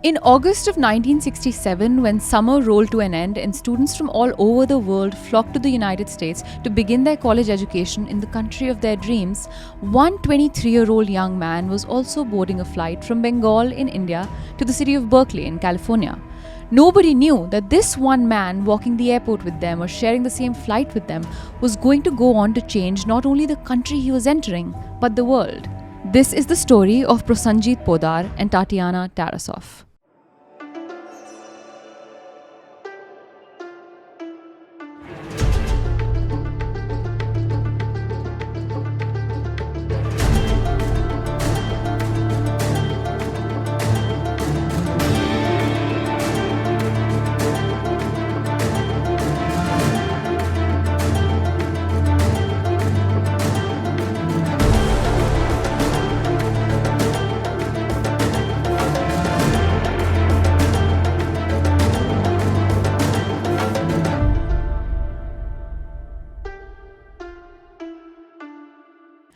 In August of 1967, when summer rolled to an end and students from all over the world flocked to the United States to begin their college education in the country of their dreams, one 23-year-old young man was also boarding a flight from Bengal in India to the city of Berkeley in California. Nobody knew that this one man walking the airport with them or sharing the same flight with them was going to go on to change not only the country he was entering, but the world. This is the story of Prosenjit Poddar and Tatiana Tarasoff.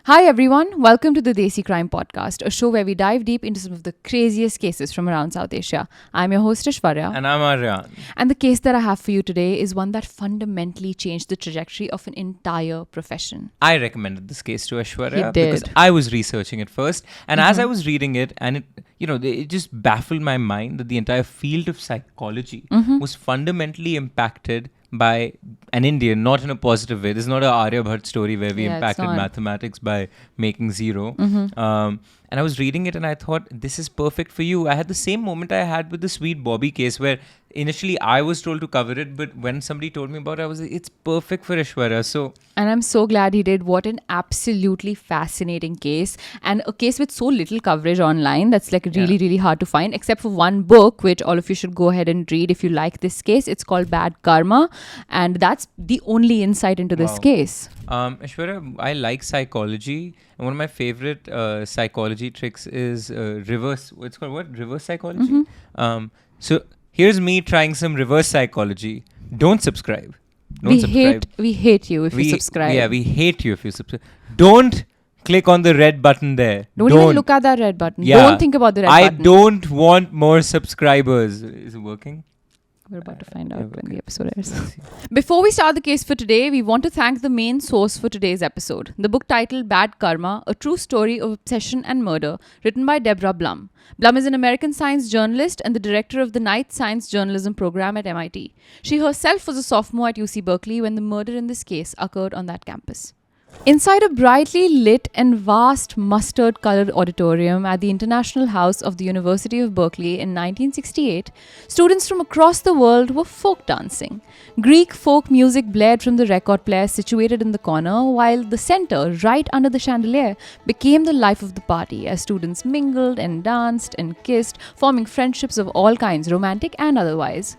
Hi everyone, welcome to the Desi Crime Podcast, a show where we dive deep into some of the craziest cases from around South Asia. I'm your host Aishwarya. And I'm Aryaan. And the case that I have for you today is one that fundamentally changed the trajectory of an entire profession. I recommended this case to Aishwarya because I was researching it first. And as I was reading it, and it just baffled my mind that the entire field of psychology was fundamentally impacted by an Indian, not in a positive way. This is not an Aryabhat story where we impacted mathematics by making zero. And I was reading it and I thought, this is perfect for you. I had the same moment I had with the Sweet Bobby case where initially I was told to cover it, but when somebody told me about it, I was like, it's perfect for Aishwarya. And I'm so glad he did. What an absolutely fascinating case, and a case with so little coverage online that's like really hard to find, except for one book, which all of you should go ahead and read if you like this case. It's called Bad Karma, and that's the only insight into this case. Aishwarya, I like psychology, and one of my favorite psychology tricks is reverse. What's called what? Reverse psychology. So here's me trying some reverse psychology. Don't subscribe. We hate you if you subscribe. Yeah, we hate you if you subscribe. Don't click on the red button there. Don't even look at that red button. Yeah. Don't think about the red button. I don't want more subscribers. Is it working? We're about to find out when the episode airs. Before we start the case for today, we want to thank the main source for today's episode. The book titled Bad Karma, A True Story of Obsession and Murder, written by Deborah Blum. Blum is an American science journalist and the director of the Knight Science Journalism program at MIT. She herself was a sophomore at UC Berkeley when the murder in this case occurred on that campus. Inside a brightly lit and vast mustard-colored auditorium at the International House of the University of Berkeley in 1968, students from across the world were folk dancing. Greek folk music blared from the record player situated in the corner, while the center, right under the chandelier, became the life of the party as students mingled and danced and kissed, forming friendships of all kinds, romantic and otherwise.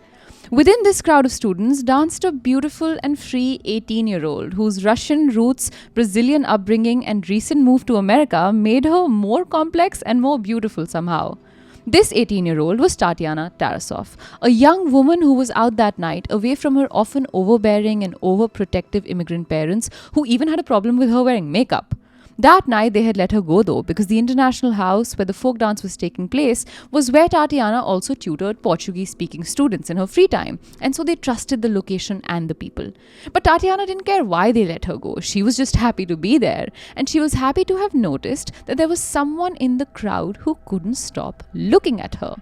Within this crowd of students danced a beautiful and free 18-year-old whose Russian roots, Brazilian upbringing and recent move to America made her more complex and more beautiful somehow. This 18-year-old was Tatiana Tarasoff, a young woman who was out that night away from her often overbearing and overprotective immigrant parents who even had a problem with her wearing makeup. That night they had let her go though, because the International House where the folk dance was taking place was where Tatiana also tutored Portuguese-speaking students in her free time, and so they trusted the location and the people. But Tatiana didn't care why they let her go. She was just happy to be there, and she was happy to have noticed that there was someone in the crowd who couldn't stop looking at her.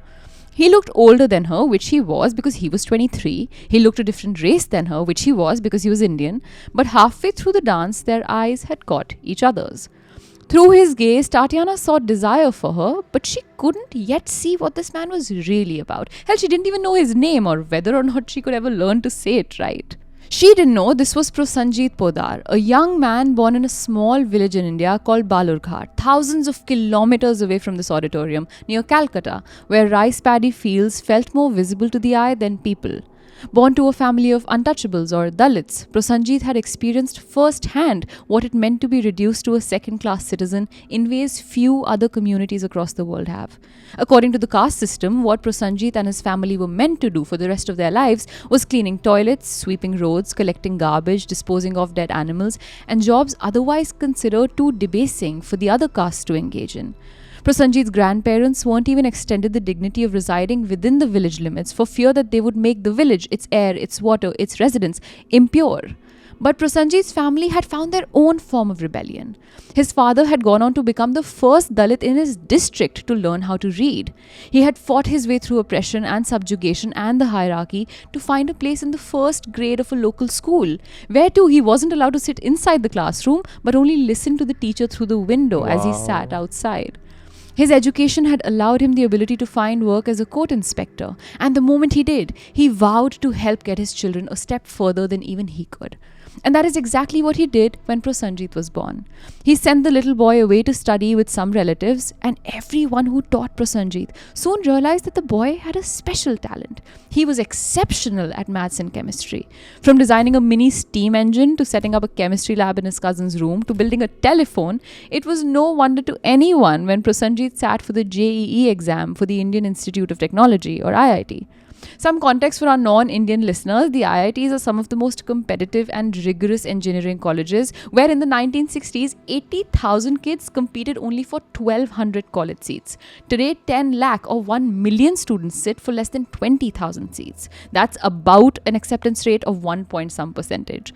He looked older than her, which he was because he was 23. He looked a different race than her, which he was because he was Indian. But halfway through the dance, their eyes had caught each other's. Through his gaze, Tatiana saw desire for her, but she couldn't yet see what this man was really about. Hell, she didn't even know his name or whether or not she could ever learn to say it right. She didn't know this was Prosenjit Poddar, a young man born in a small village in India called Balurghat, thousands of kilometers away from this auditorium near Calcutta, where rice paddy fields felt more visible to the eye than people. Born to a family of untouchables or Dalits, Prosenjit had experienced firsthand what it meant to be reduced to a second-class citizen in ways few other communities across the world have. According to the caste system, what Prosenjit and his family were meant to do for the rest of their lives was cleaning toilets, sweeping roads, collecting garbage, disposing of dead animals, and jobs otherwise considered too debasing for the other castes to engage in. Prosenjit's grandparents weren't even extended the dignity of residing within the village limits for fear that they would make the village, its air, its water, its residents impure. But Prosenjit's family had found their own form of rebellion. His father had gone on to become the first Dalit in his district to learn how to read. He had fought his way through oppression and subjugation and the hierarchy to find a place in the first grade of a local school, where too he wasn't allowed to sit inside the classroom but only listen to the teacher through the window as he sat outside. His education had allowed him the ability to find work as a court inspector, and the moment he did, he vowed to help get his children a step further than even he could. And that is exactly what he did when Prosenjit was born. He sent the little boy away to study with some relatives, and everyone who taught Prosenjit soon realized that the boy had a special talent. He was exceptional at maths and chemistry. From designing a mini steam engine to setting up a chemistry lab in his cousin's room to building a telephone, it was no wonder to anyone when Prosenjit sat for the JEE exam for the Indian Institute of Technology, or IIT. Some context for our non-Indian listeners, the IITs are some of the most competitive and rigorous engineering colleges where in the 1960s, 80,000 kids competed only for 1,200 college seats. Today, 10 lakh or 1 million students sit for less than 20,000 seats. That's about an acceptance rate of 1 point some percentage.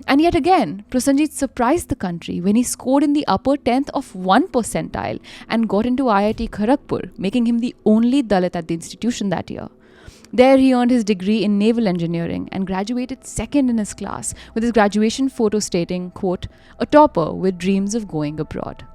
And yet again, Prosenjit surprised the country when he scored in the upper 10th of 1 percentile and got into IIT Kharagpur, making him the only Dalit at the institution that year. There he earned his degree in naval engineering and graduated second in his class with his graduation photo stating, quote, "a topper with dreams of going abroad."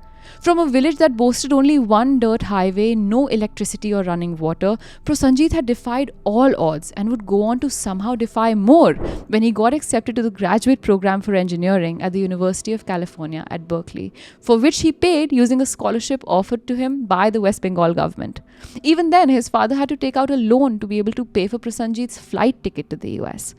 From a village that boasted only one dirt highway, no electricity or running water, Prosenjit had defied all odds and would go on to somehow defy more when he got accepted to the graduate program for engineering at the University of California at Berkeley, for which he paid using a scholarship offered to him by the West Bengal government. Even then, his father had to take out a loan to be able to pay for Prosenjit's flight ticket to the US.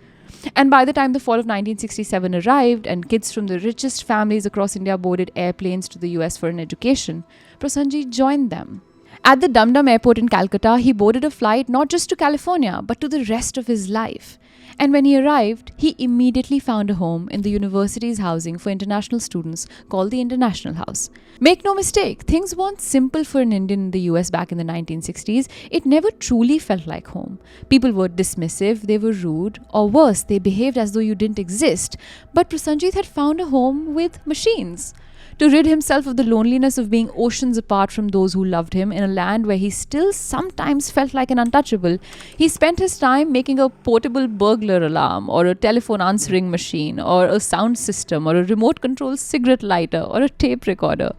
And by the time the fall of 1967 arrived and kids from the richest families across India boarded airplanes to the US for an education, Prosenjit joined them. At the Dum Dum airport in Calcutta, he boarded a flight not just to California, but to the rest of his life. And when he arrived, he immediately found a home in the university's housing for international students called the International House. Make no mistake, things weren't simple for an Indian in the US back in the 1960s. It never truly felt like home. People were dismissive, they were rude, or worse, they behaved as though you didn't exist. But Prosenjit had found a home with machines. To rid himself of the loneliness of being oceans apart from those who loved him in a land where he still sometimes felt like an untouchable, he spent his time making a portable burglar alarm or a telephone answering machine or a sound system or a remote control cigarette lighter or a tape recorder.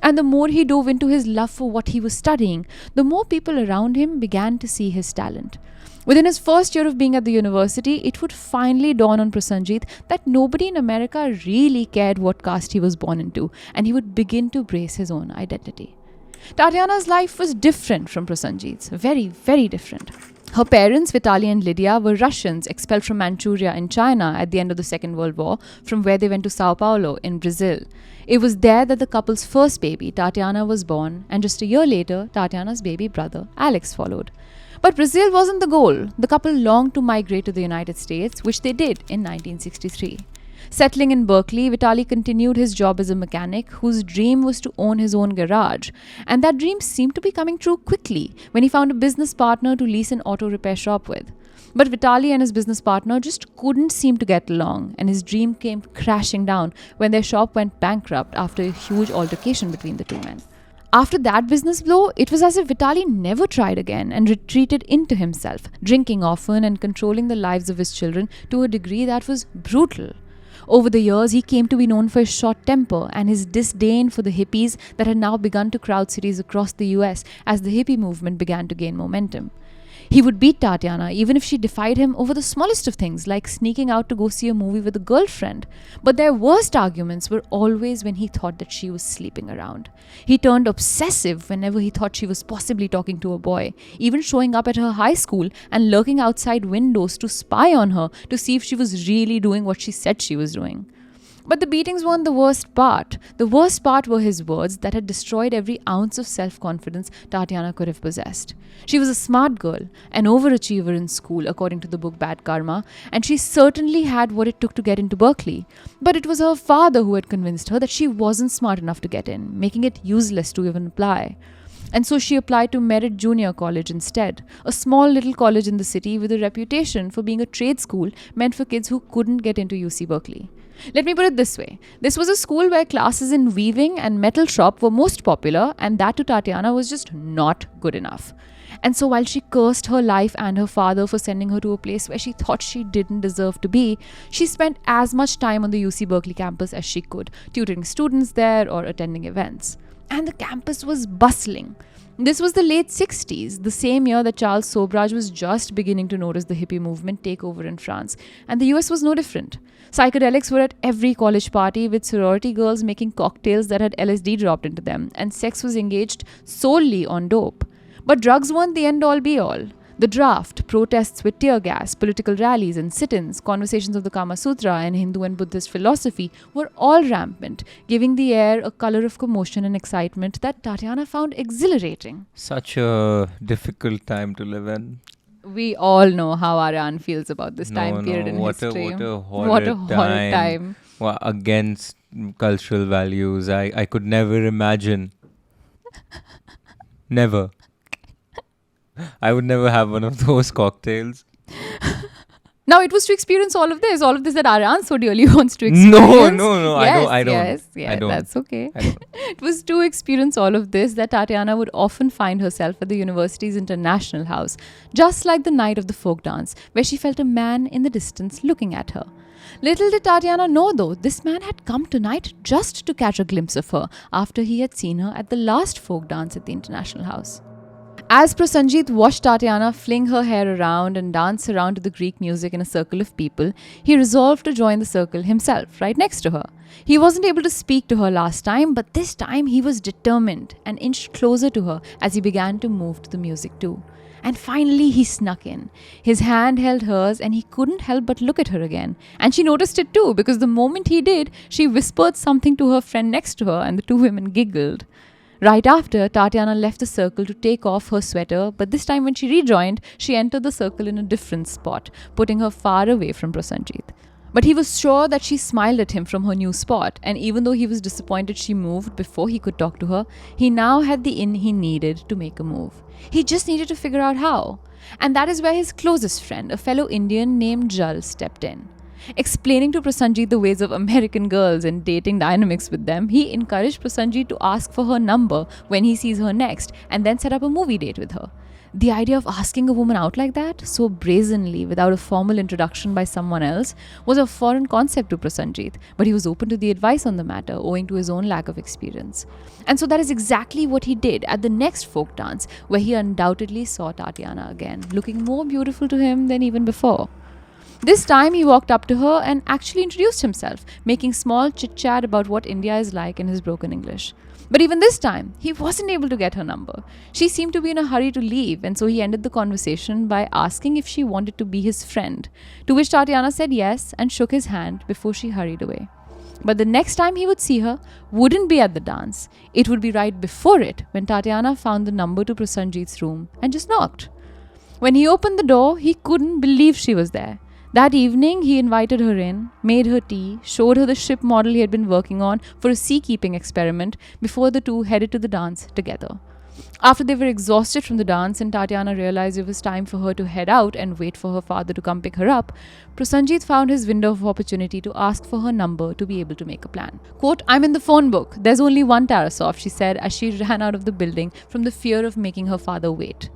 And the more he dove into his love for what he was studying, the more people around him began to see his talent. Within his first year of being at the university, it would finally dawn on Prosenjit that nobody in America really cared what caste he was born into, and he would begin to brace his own identity. Tatiana's life was different from Prosenjit's, very, very different. Her parents, Vitaly and Lydia, were Russians expelled from Manchuria in China at the end of the Second World War, from where they went to Sao Paulo in Brazil. It was there that the couple's first baby, Tatiana, was born, and just a year later, Tatiana's baby brother, Alex, followed. But Brazil wasn't the goal. The couple longed to migrate to the United States, which they did in 1963. Settling in Berkeley, Vitaly continued his job as a mechanic whose dream was to own his own garage. And that dream seemed to be coming true quickly when he found a business partner to lease an auto repair shop with. But Vitaly and his business partner just couldn't seem to get along, and his dream came crashing down when their shop went bankrupt after a huge altercation between the two men. After that business blow, it was as if Vitaly never tried again and retreated into himself, drinking often and controlling the lives of his children to a degree that was brutal. Over the years, he came to be known for his short temper and his disdain for the hippies that had now begun to crowd cities across the US as the hippie movement began to gain momentum. He would beat Tatiana even if she defied him over the smallest of things, like sneaking out to go see a movie with a girlfriend. But their worst arguments were always when he thought that she was sleeping around. He turned obsessive whenever he thought she was possibly talking to a boy, even showing up at her high school and lurking outside windows to spy on her to see if she was really doing what she said she was doing. But the beatings weren't the worst part. The worst part were his words that had destroyed every ounce of self-confidence Tatiana could have possessed. She was a smart girl, an overachiever in school, according to the book Bad Karma, and she certainly had what it took to get into Berkeley. But it was her father who had convinced her that she wasn't smart enough to get in, making it useless to even apply. And so she applied to Merit Junior College instead, a small little college in the city with a reputation for being a trade school meant for kids who couldn't get into UC Berkeley. Let me put it this way. This was a school where classes in weaving and metal shop were most popular, and that to Tatiana was just not good enough. And so while she cursed her life and her father for sending her to a place where she thought she didn't deserve to be, she spent as much time on the UC Berkeley campus as she could, tutoring students there or attending events. And the campus was bustling. This was the late 60s, the same year that Charles Sobraj was just beginning to notice the hippie movement take over in France, and the US was no different. Psychedelics were at every college party, with sorority girls making cocktails that had LSD dropped into them, and sex was engaged solely on dope. But drugs weren't the end-all be-all. The draft, protests with tear gas, political rallies and sit-ins, conversations of the Kama Sutra and Hindu and Buddhist philosophy were all rampant, giving the air a color of commotion and excitement that Tatiana found exhilarating. Such a difficult time to live in. We all know how Aryaan feels about this time period in history. What a horrid time. Well, against cultural values. I could never imagine. Never. I would never have one of those cocktails. Now, it was to experience all of this that Aryaan so dearly wants to experience. No, yes, I don't. Yes, I don't. That's okay. I don't. It was to experience all of this that Tatiana would often find herself at the university's international house, just like the night of the folk dance, where she felt a man in the distance looking at her. Little did Tatiana know, though, this man had come tonight just to catch a glimpse of her after he had seen her at the last folk dance at the international house. As Prasanjit watched Tatiana fling her hair around and dance around to the Greek music in a circle of people, he resolved to join the circle himself, right next to her. He wasn't able to speak to her last time, but this time he was determined and inched closer to her as he began to move to the music too. And finally he snuck in. His hand held hers and he couldn't help but look at her again. And she noticed it too, because the moment he did, she whispered something to her friend next to her and the two women giggled. Right after, Tatiana left the circle to take off her sweater, but this time when she rejoined, she entered the circle in a different spot, putting her far away from Prosenjit. But he was sure that she smiled at him from her new spot, and even though he was disappointed she moved before he could talk to her, he now had the in he needed to make a move. He just needed to figure out how. And that is where his closest friend, a fellow Indian named Jal, stepped in. Explaining to Prasanjit the ways of American girls and dating dynamics with them, he encouraged Prasanjit to ask for her number when he sees her next and then set up a movie date with her. The idea of asking a woman out like that, so brazenly, without a formal introduction by someone else, was a foreign concept to Prasanjit, but he was open to the advice on the matter, owing to his own lack of experience. And so that is exactly what he did at the next folk dance, where he undoubtedly saw Tatiana again, looking more beautiful to him than even before. This time he walked up to her and actually introduced himself, making small chit-chat about what India is like in his broken English. But even this time, he wasn't able to get her number. She seemed to be in a hurry to leave, and so he ended the conversation by asking if she wanted to be his friend, to which Tatiana said yes and shook his hand before she hurried away. But the next time he would see her wouldn't be at the dance. It would be right before it, when Tatiana found the number to Prasanjit's room and just knocked. When he opened the door, he couldn't believe she was there. That evening, he invited her in, made her tea, showed her the ship model he had been working on for a seakeeping experiment before the two headed to the dance together. After they were exhausted from the dance and Tatiana realized it was time for her to head out and wait for her father to come pick her up, Prosenjit found his window of opportunity to ask for her number to be able to make a plan. Quote, "I'm in the phone book. There's only one Tarasoff," she said as she ran out of the building from the fear of making her father wait.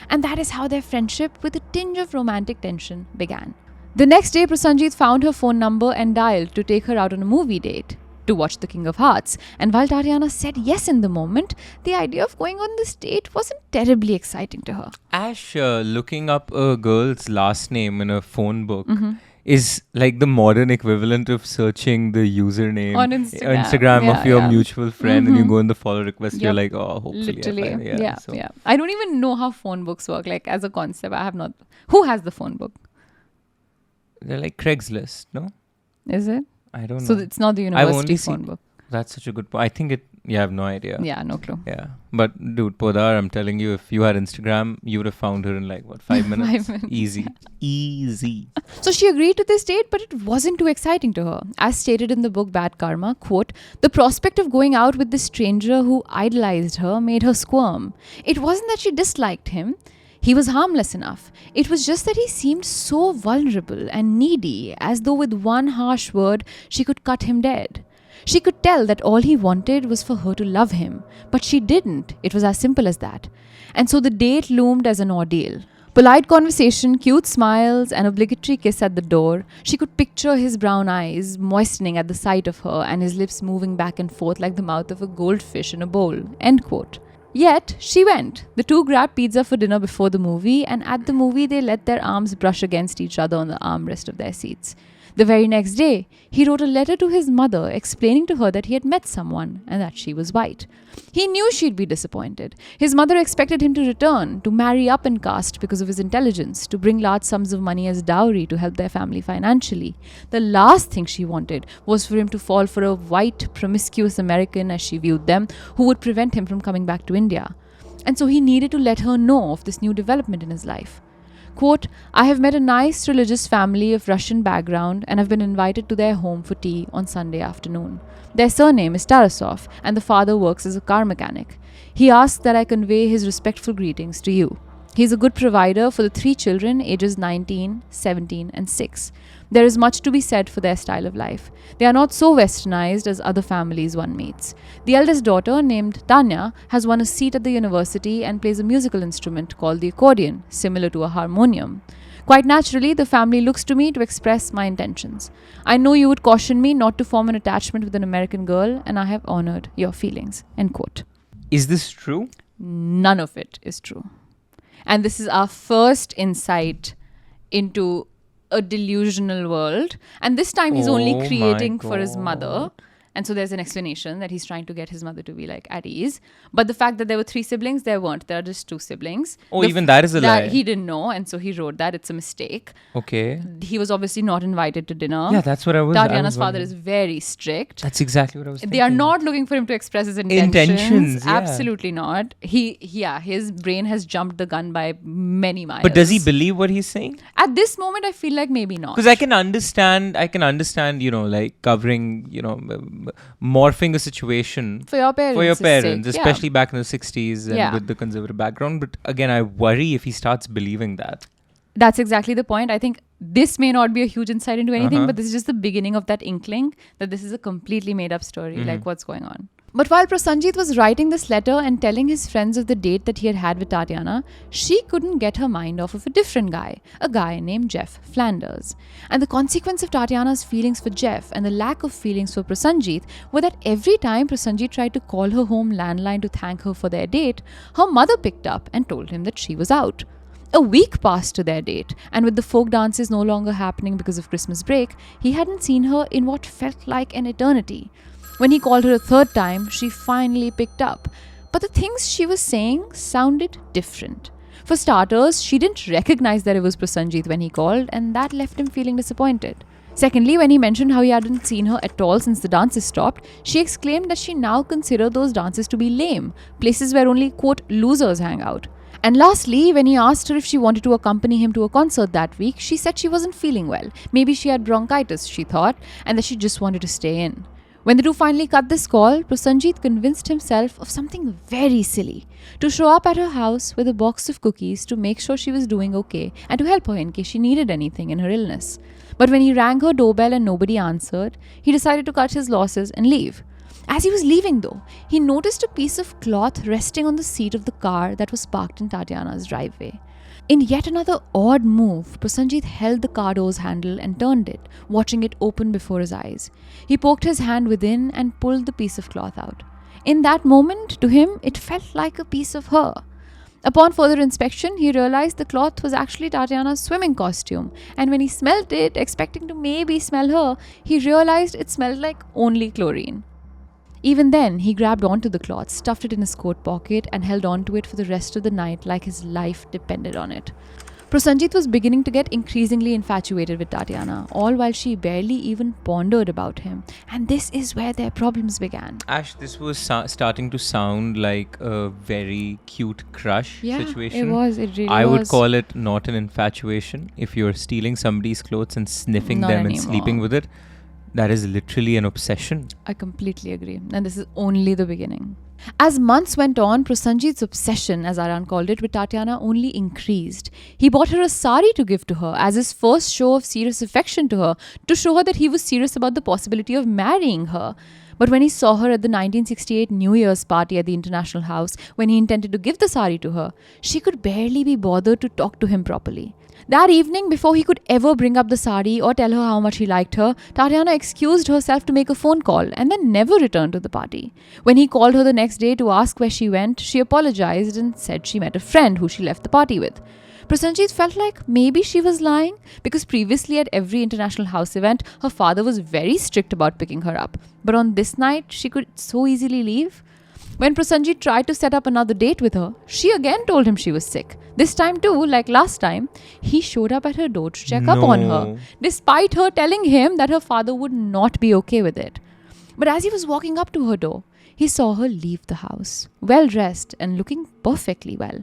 And that is how their friendship, with a tinge of romantic tension, began. The next day, Prasanjit found her phone number and dialed to take her out on a movie date, to watch The King of Hearts. And while Tatiana said yes in the moment, the idea of going on this date wasn't terribly exciting to her. Ash, looking up a girl's last name in a phone book is like the modern equivalent of searching the username on Instagram of your mutual friend, and you go in the follow request. You're like, oh, hopefully. Literally. Yeah. I don't even know how phone books work. Like, as a concept, I have not. Who has the phone book? They're like Craigslist, no? Is it? I don't know. So it's not the university phone book. That's such a good point. I think You have no idea. Yeah, no clue. Yeah. But dude, Poddar, I'm telling you, if you had Instagram, you would have found her in like, what, 5 minutes? 5 minutes. Easy. Easy. So she agreed to this date, but it wasn't too exciting to her. As stated in the book Bad Karma, quote, the prospect of going out with this stranger who idolized her made her squirm. It wasn't that she disliked him. He was harmless enough. It was just that he seemed so vulnerable and needy, as though with one harsh word she could cut him dead. She could tell that all he wanted was for her to love him, but she didn't. It was as simple as that. And so the date loomed as an ordeal. Polite conversation, cute smiles, an obligatory kiss at the door. She could picture his brown eyes moistening at the sight of her and his lips moving back and forth like the mouth of a goldfish in a bowl. End quote. Yet, she went. The two grabbed pizza for dinner before the movie, and at the movie they let their arms brush against each other on the armrest of their seats. The very next day, he wrote a letter to his mother explaining to her that he had met someone and that she was white. He knew she'd be disappointed. His mother expected him to return, to marry up in caste because of his intelligence, to bring large sums of money as dowry to help their family financially. The last thing she wanted was for him to fall for a white, promiscuous American, as she viewed them, who would prevent him from coming back to India. And so he needed to let her know of this new development in his life. Quote, I have met a nice religious family of Russian background and have been invited to their home for tea on Sunday afternoon. Their surname is Tarasoff and the father works as a car mechanic. He asks that I convey his respectful greetings to you. He is a good provider for the 3 children ages 19, 17 and 6. There is much to be said for their style of life. They are not so westernized as other families one meets. The eldest daughter, named Tanya, has won a seat at the university and plays a musical instrument called the accordion, similar to a harmonium. Quite naturally, the family looks to me to express my intentions. I know you would caution me not to form an attachment with an American girl, and I have honored your feelings. End quote. Is this true? None of it is true. And this is our first insight into a delusional world. And this time he's only creating for his mother. And so there's an explanation that he's trying to get his mother to be like at ease. But the fact that there were 3 siblings, there weren't. There are just 2 siblings. Oh, even that is a lie. He didn't know. And so he wrote that. It's a mistake. Okay. He was obviously not invited to dinner. Yeah, that's what I was Tatiana's father is very strict. That's exactly what I was thinking. They are not looking for him to express his intentions. Yeah. Absolutely not. His brain has jumped the gun by many miles. But does he believe what he's saying? At this moment, I feel like maybe not. Because I can understand, like covering, morphing a situation for your parents, especially back in the 60s and with the conservative background. But again, I worry if he starts believing that. That's exactly the point. I think this may not be a huge insight into anything, but this is just the beginning of that inkling that this is a completely made up story, like what's going on. But while Prasanjit was writing this letter and telling his friends of the date that he had had with Tatiana, she couldn't get her mind off of a different guy, a guy named Jeff Flanders. And the consequence of Tatiana's feelings for Jeff and the lack of feelings for Prasanjit were that every time Prasanjit tried to call her home landline to thank her for their date, her mother picked up and told him that she was out. A week passed to their date, and with the folk dances no longer happening because of Christmas break, he hadn't seen her in what felt like an eternity. When he called her a 3rd time, she finally picked up. But the things she was saying sounded different. For starters, she didn't recognize that it was Prosenjit when he called, and that left him feeling disappointed. Secondly, when he mentioned how he hadn't seen her at all since the dances stopped, she exclaimed that she now considered those dances to be lame, places where only, quote, losers hang out. And lastly, when he asked her if she wanted to accompany him to a concert that week, she said she wasn't feeling well. Maybe she had bronchitis, she thought, and that she just wanted to stay in. When the two finally cut this call, Prosenjit convinced himself of something very silly. To show up at her house with a box of cookies to make sure she was doing okay and to help her in case she needed anything in her illness. But when he rang her doorbell and nobody answered, he decided to cut his losses and leave. As he was leaving though, he noticed a piece of cloth resting on the seat of the car that was parked in Tatiana's driveway. In yet another odd move, Prosenjit held the car door's handle and turned it, watching it open before his eyes. He poked his hand within and pulled the piece of cloth out. In that moment, to him, it felt like a piece of her. Upon further inspection, he realized the cloth was actually Tatiana's swimming costume, and when he smelled it, expecting to maybe smell her, he realized it smelled like only chlorine. Even then, he grabbed onto the cloth, stuffed it in his coat pocket, and held onto it for the rest of the night like his life depended on it. Prosenjit was beginning to get increasingly infatuated with Tatiana, all while she barely even pondered about him. And this is where their problems began. Ash, this was starting to sound like a very cute crush situation. It was. It really was. I would call it not an infatuation. If you're stealing somebody's clothes and sniffing Not them anymore. and sleeping with it, that is literally an obsession. I completely agree. And this is only the beginning. As months went on, Prosenjit's obsession, as Aryaan called it, with Tatiana only increased. He bought her a sari to give to her as his first show of serious affection to her, to show her that he was serious about the possibility of marrying her. But when he saw her at the 1968 New Year's party at the International House, when he intended to give the sari to her, she could barely be bothered to talk to him properly. That evening, before he could ever bring up the sari or tell her how much he liked her, Tatiana excused herself to make a phone call and then never returned to the party. When he called her the next day to ask where she went, she apologized and said she met a friend who she left the party with. Prosenjit felt like maybe she was lying because previously at every International House event, her father was very strict about picking her up. But on this night, she could so easily leave. When Prosenjit tried to set up another date with her, she again told him she was sick. This time too, like last time, he showed up at her door to check up on her, despite her telling him that her father would not be okay with it. But as he was walking up to her door, he saw her leave the house, well dressed and looking perfectly well.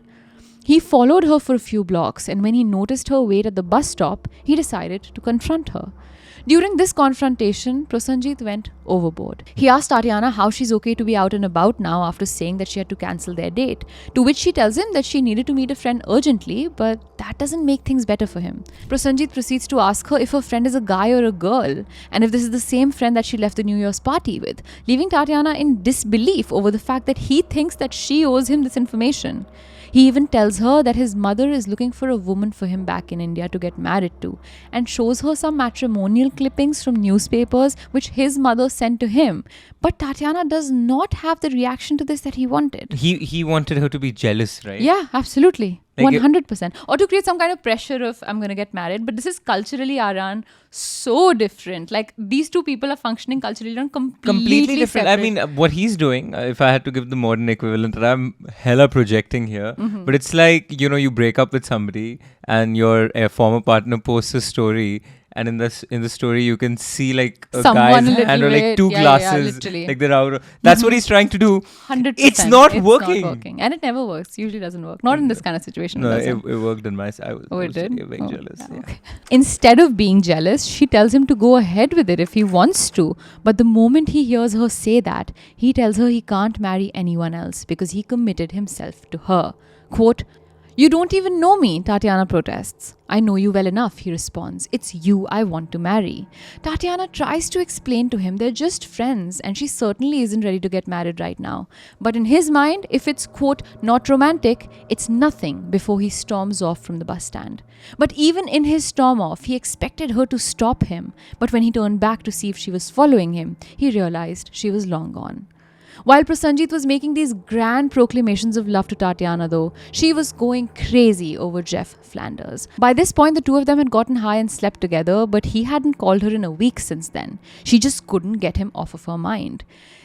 He followed her for a few blocks, and when he noticed her wait at the bus stop, he decided to confront her. During this confrontation, Prosenjit went overboard. He asked Tatiana how she's okay to be out and about now after saying that she had to cancel their date, to which she tells him that she needed to meet a friend urgently, but that doesn't make things better for him. Prosenjit proceeds to ask her if her friend is a guy or a girl, and if this is the same friend that she left the New Year's party with, leaving Tatiana in disbelief over the fact that he thinks that she owes him this information. He even tells her that his mother is looking for a woman for him back in India to get married to, and shows her some matrimonial clippings from newspapers which his mother sent to him. But Tatiana does not have the reaction to this that he wanted. He wanted her to be jealous, right? Yeah, absolutely. Like 100%. Or to create some kind of pressure of, I'm going to get married. But this is culturally, Aryaan, so different. Like, these two people are functioning culturally on completely different. Separate. I mean, what he's doing, if I had to give the modern equivalent, and I'm hella projecting here, but it's like, you break up with somebody and your former partner posts a story, and in the story you can see like a Someone guy's hand or like two glasses, literally. like they're out. That's what he's trying to do. 100%. It's not working. And it never works. Usually doesn't work. Not in this kind of situation. No, it worked in my side. It did? Being jealous. Yeah, Yeah. okay. Instead of being jealous, she tells him to go ahead with it if he wants to. But the moment he hears her say that, he tells her he can't marry anyone else because he committed himself to her. Quote, "You don't even know me," Tatiana protests. "I know you well enough," he responds. "It's you I want to marry." Tatiana tries to explain to him they're just friends and she certainly isn't ready to get married right now. But in his mind, if it's, quote, not romantic, it's nothing before he storms off from the bus stand. But even in his storm off, he expected her to stop him. But when he turned back to see if she was following him, he realized she was long gone. While Prasanjit was making these grand proclamations of love to Tatiana though, she was going crazy over Jeff Flanders. By this point, the two of them had gotten high and slept together, but he hadn't called her in a week since then. She just couldn't get him off of her mind.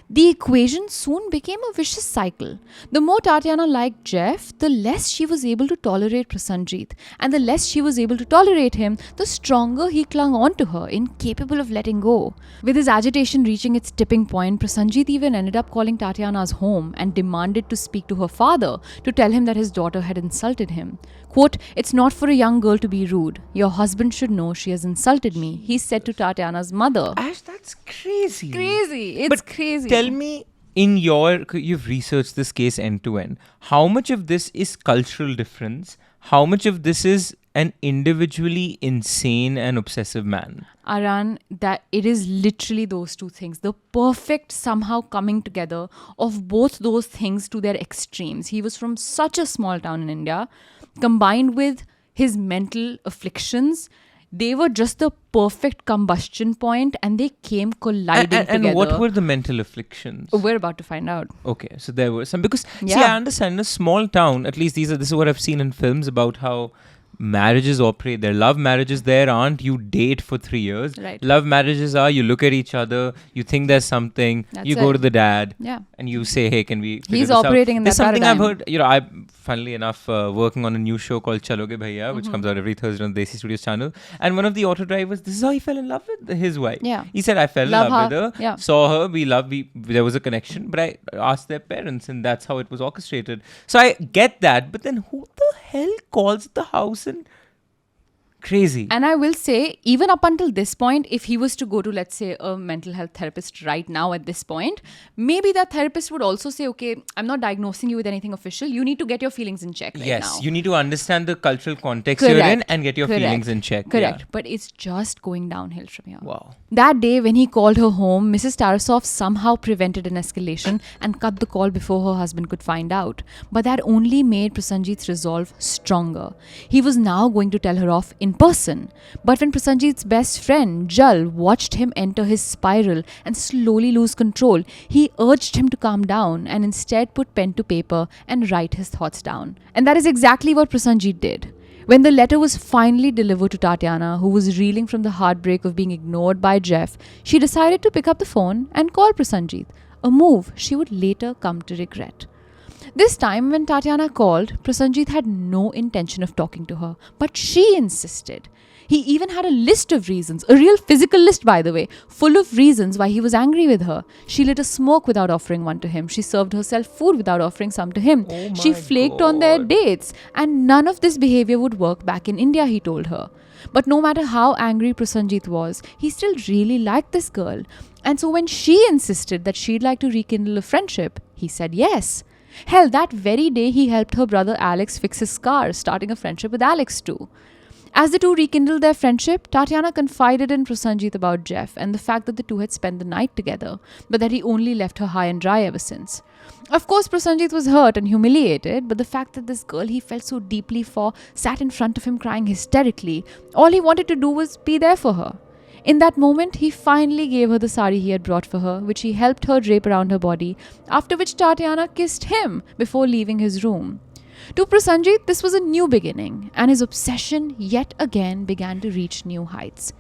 The equation soon became a vicious cycle. The more Tatiana liked Jeff, the less she was able to tolerate Prosenjit, and the less she was able to tolerate him, the stronger he clung on to her, incapable of letting go. With his agitation reaching its tipping point, Prosenjit even ended up calling Tatiana's home and demanded to speak to her father to tell him that his daughter had insulted him. Quote, "It's not for a young girl to be rude. Your husband should know she has insulted me," he said to Tatiana's mother. Ash, that's crazy. Crazy. It's crazy. Tell me, you've researched this case end to end, how much of this is cultural difference? How much of this is an individually insane and obsessive man? Aryaan, that it is literally those two things. The perfect somehow coming together of both those things to their extremes. He was from such a small town in India, combined with his mental afflictions. They were just the perfect combustion point and they came colliding together. And what were the mental afflictions? We're about to find out. Okay, so there were some. Because, see, I understand in a small town, at least this is what I've seen in films about how marriages operate. There are love marriages there aren't. You date for 3 years. Right. Love marriages are you look at each other, you think there's something, That's you go it. to the dad, Yeah. and you say, hey, can we figure He's this out? operating in There's that something paradigm. I've heard, I'm funnily enough working on a new show called Chaloge Bhaiya, which comes out every Thursday on the Desi Studios channel. And one of the auto drivers, this is how he fell in love with his wife. Yeah. He said, I fell in Love love her. with her, Yeah. saw her, there was a connection, but I asked their parents, and that's how it was orchestrated. So I get that, but then who the hell calls the house and crazy? And I will say, even up until this point, if he was to go to, let's say, a mental health therapist right now at this point, maybe that therapist would also say, okay, I'm not diagnosing you with anything official. You need to get your feelings in check right now. Yes, you need to understand the cultural context you're in and get your feelings in check. Correct. Yeah. But it's just going downhill from here. Wow. That day, when he called her home, Mrs. Tarasoff somehow prevented an escalation and cut the call before her husband could find out. But that only made Prasanjit's resolve stronger. He was now going to tell her off in person. But when Prasanjit's best friend, Jal, watched him enter his spiral and slowly lose control, he urged him to calm down and instead put pen to paper and write his thoughts down. And that is exactly what Prasanjit did. When the letter was finally delivered to Tatiana, who was reeling from the heartbreak of being ignored by Jeff, she decided to pick up the phone and call Prasanjit, a move she would later come to regret. This time, when Tatiana called, Prasanjit had no intention of talking to her, but she insisted. He even had a list of reasons, a real physical list, by the way, full of reasons why he was angry with her. She lit a smoke without offering one to him. She served herself food without offering some to him. She flaked on their dates. And none of this behavior would work back in India, he told her. But no matter how angry Prasanjit was, he still really liked this girl. And so when she insisted that she'd like to rekindle a friendship, he said yes. Hell, that very day he helped her brother Alex fix his car, starting a friendship with Alex too. As the two rekindled their friendship, Tatiana confided in Prosenjit about Jeff and the fact that the two had spent the night together, but that he only left her high and dry ever since. Of course, Prosenjit was hurt and humiliated, but the fact that this girl he felt so deeply for sat in front of him crying hysterically, all he wanted to do was be there for her. In that moment, he finally gave her the sari he had brought for her, which he helped her drape around her body, after which Tatiana kissed him before leaving his room. To Prasanjit, this was a new beginning, and his obsession yet again began to reach new heights.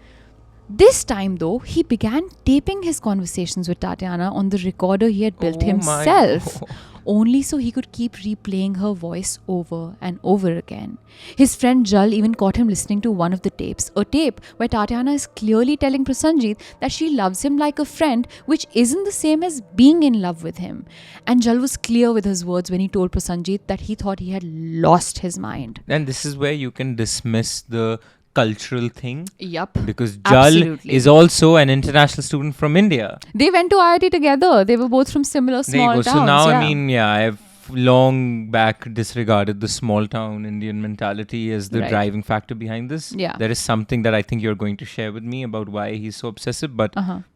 This time, though, he began taping his conversations with Tatiana on the recorder he had built himself, only so he could keep replaying her voice over and over again. His friend Jal even caught him listening to one of the tapes, a tape where Tatiana is clearly telling Prasanjit that she loves him like a friend, which isn't the same as being in love with him. And Jal was clear with his words when he told Prasanjit that he thought he had lost his mind. And this is where you can dismiss the cultural thing. Yup. Because Jal is also an international student from India. They went to IIT together. They were both from similar small towns. So now, I've long back disregarded the small town Indian mentality as the driving factor behind this. Yeah. There is something that I think you're going to share with me about why he's so obsessive, but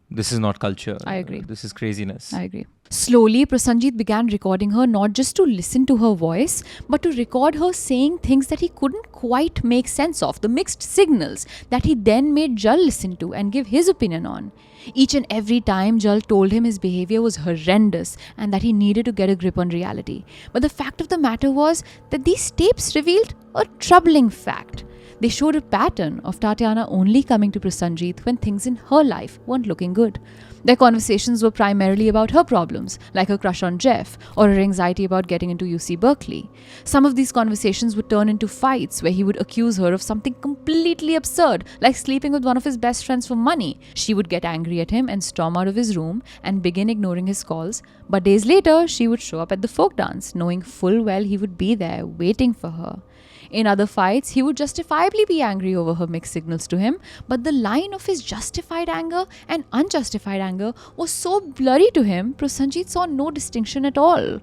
this is not culture. I agree. This is craziness. I agree. Slowly, Prasanjit began recording her not just to listen to her voice, but to record her saying things that he couldn't quite make sense of, the mixed signals that he then made Jal listen to and give his opinion on. Each and every time, Jal told him his behavior was horrendous and that he needed to get a grip on reality. But the fact of the matter was that these tapes revealed a troubling fact. They showed a pattern of Tatiana only coming to Prasanjit when things in her life weren't looking good. Their conversations were primarily about her problems, like her crush on Jeff, or her anxiety about getting into UC Berkeley. Some of these conversations would turn into fights where he would accuse her of something completely absurd, like sleeping with one of his best friends for money. She would get angry at him and storm out of his room and begin ignoring his calls, but days later she would show up at the folk dance, knowing full well he would be there waiting for her. In other fights, he would justifiably be angry over her mixed signals to him, but the line of his justified anger and unjustified anger was so blurry to him, Prasanjit saw no distinction at all.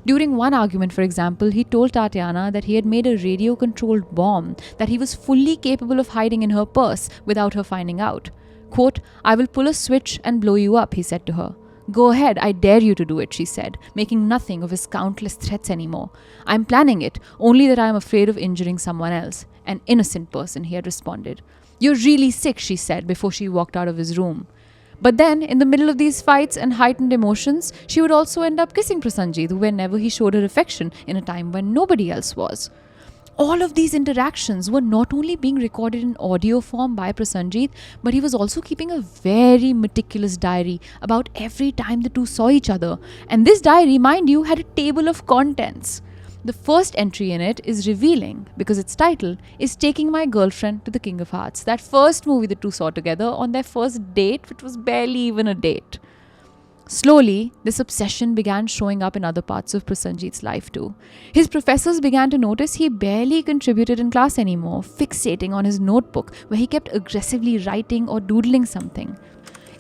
During one argument, for example, he told Tatiana that he had made a radio-controlled bomb that he was fully capable of hiding in her purse without her finding out. Quote, "I will pull a switch and blow you up," he said to her. "Go ahead, I dare you to do it," she said, making nothing of his countless threats anymore. "I'm planning it, only that I am afraid of injuring someone else." An innocent person, he had responded. "You're really sick," she said before she walked out of his room. But then, in the middle of these fights and heightened emotions, she would also end up kissing Prasanjit whenever he showed her affection in a time when nobody else was. All of these interactions were not only being recorded in audio form by Prasanjit, but he was also keeping a very meticulous diary about every time the two saw each other. And this diary, mind you, had a table of contents. The first entry in it is revealing because its title is Taking My Girlfriend to the King of Hearts. That first movie the two saw together on their first date, which was barely even a date. Slowly, this obsession began showing up in other parts of Prasanjit's life too. His professors began to notice he barely contributed in class anymore, fixating on his notebook where he kept aggressively writing or doodling something.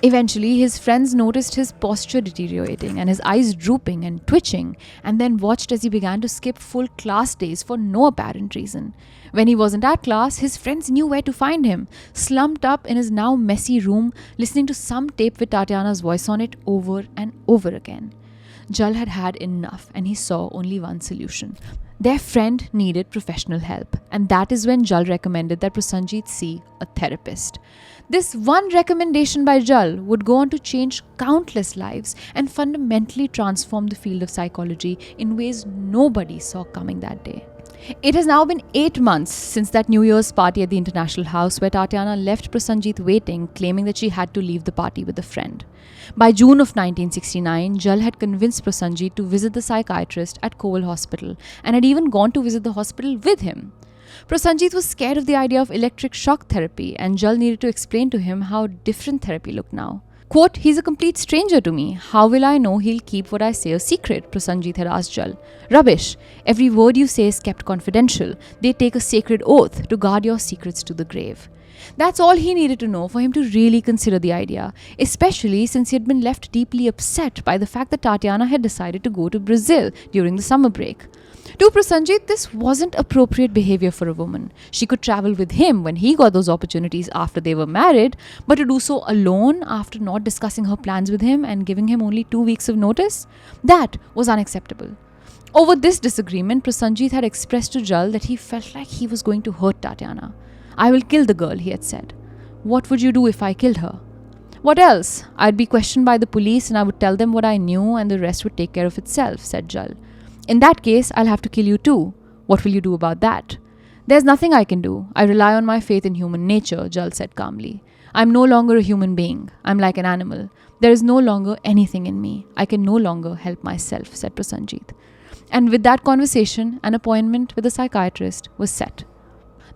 Eventually, his friends noticed his posture deteriorating and his eyes drooping and twitching, and then watched as he began to skip full class days for no apparent reason. When he wasn't at class, his friends knew where to find him, slumped up in his now messy room, listening to some tape with Tatiana's voice on it over and over again. Jal had had enough, and he saw only one solution. Their friend needed professional help, and that is when Jal recommended that Prosenjit see a therapist. This one recommendation by Jal would go on to change countless lives and fundamentally transform the field of psychology in ways nobody saw coming that day. It has now been 8 months since that New Year's party at the International House where Tatiana left Prosenjit waiting, claiming that she had to leave the party with a friend. By June of 1969, Jal had convinced Prosenjit to visit the psychiatrist at Koval Hospital and had even gone to visit the hospital with him. Prosenjit was scared of the idea of electric shock therapy, and Jal needed to explain to him how different therapy looked now. Quote, "He's a complete stranger to me. How will I know he'll keep what I say a secret?" Prosenjit had asked Jal. "Rubbish. Every word you say is kept confidential. They take a sacred oath to guard your secrets to the grave." That's all he needed to know for him to really consider the idea, especially since he had been left deeply upset by the fact that Tatiana had decided to go to Brazil during the summer break. To Prosenjit, this wasn't appropriate behavior for a woman. She could travel with him when he got those opportunities after they were married, but to do so alone after not discussing her plans with him and giving him only 2 weeks of notice, that was unacceptable. Over this disagreement, Prosenjit had expressed to Jal that he felt like he was going to hurt Tatiana. "I will kill the girl," he had said. "What would you do if I killed her?" "What else? I'd be questioned by the police and I would tell them what I knew and the rest would take care of itself," said Jal. "In that case, I'll have to kill you too. What will you do about that?" "There's nothing I can do. I rely on my faith in human nature," Jal said calmly. "I'm no longer a human being. I'm like an animal. There is no longer anything in me. I can no longer help myself," said Prosenjit. And with that conversation, an appointment with a psychiatrist was set.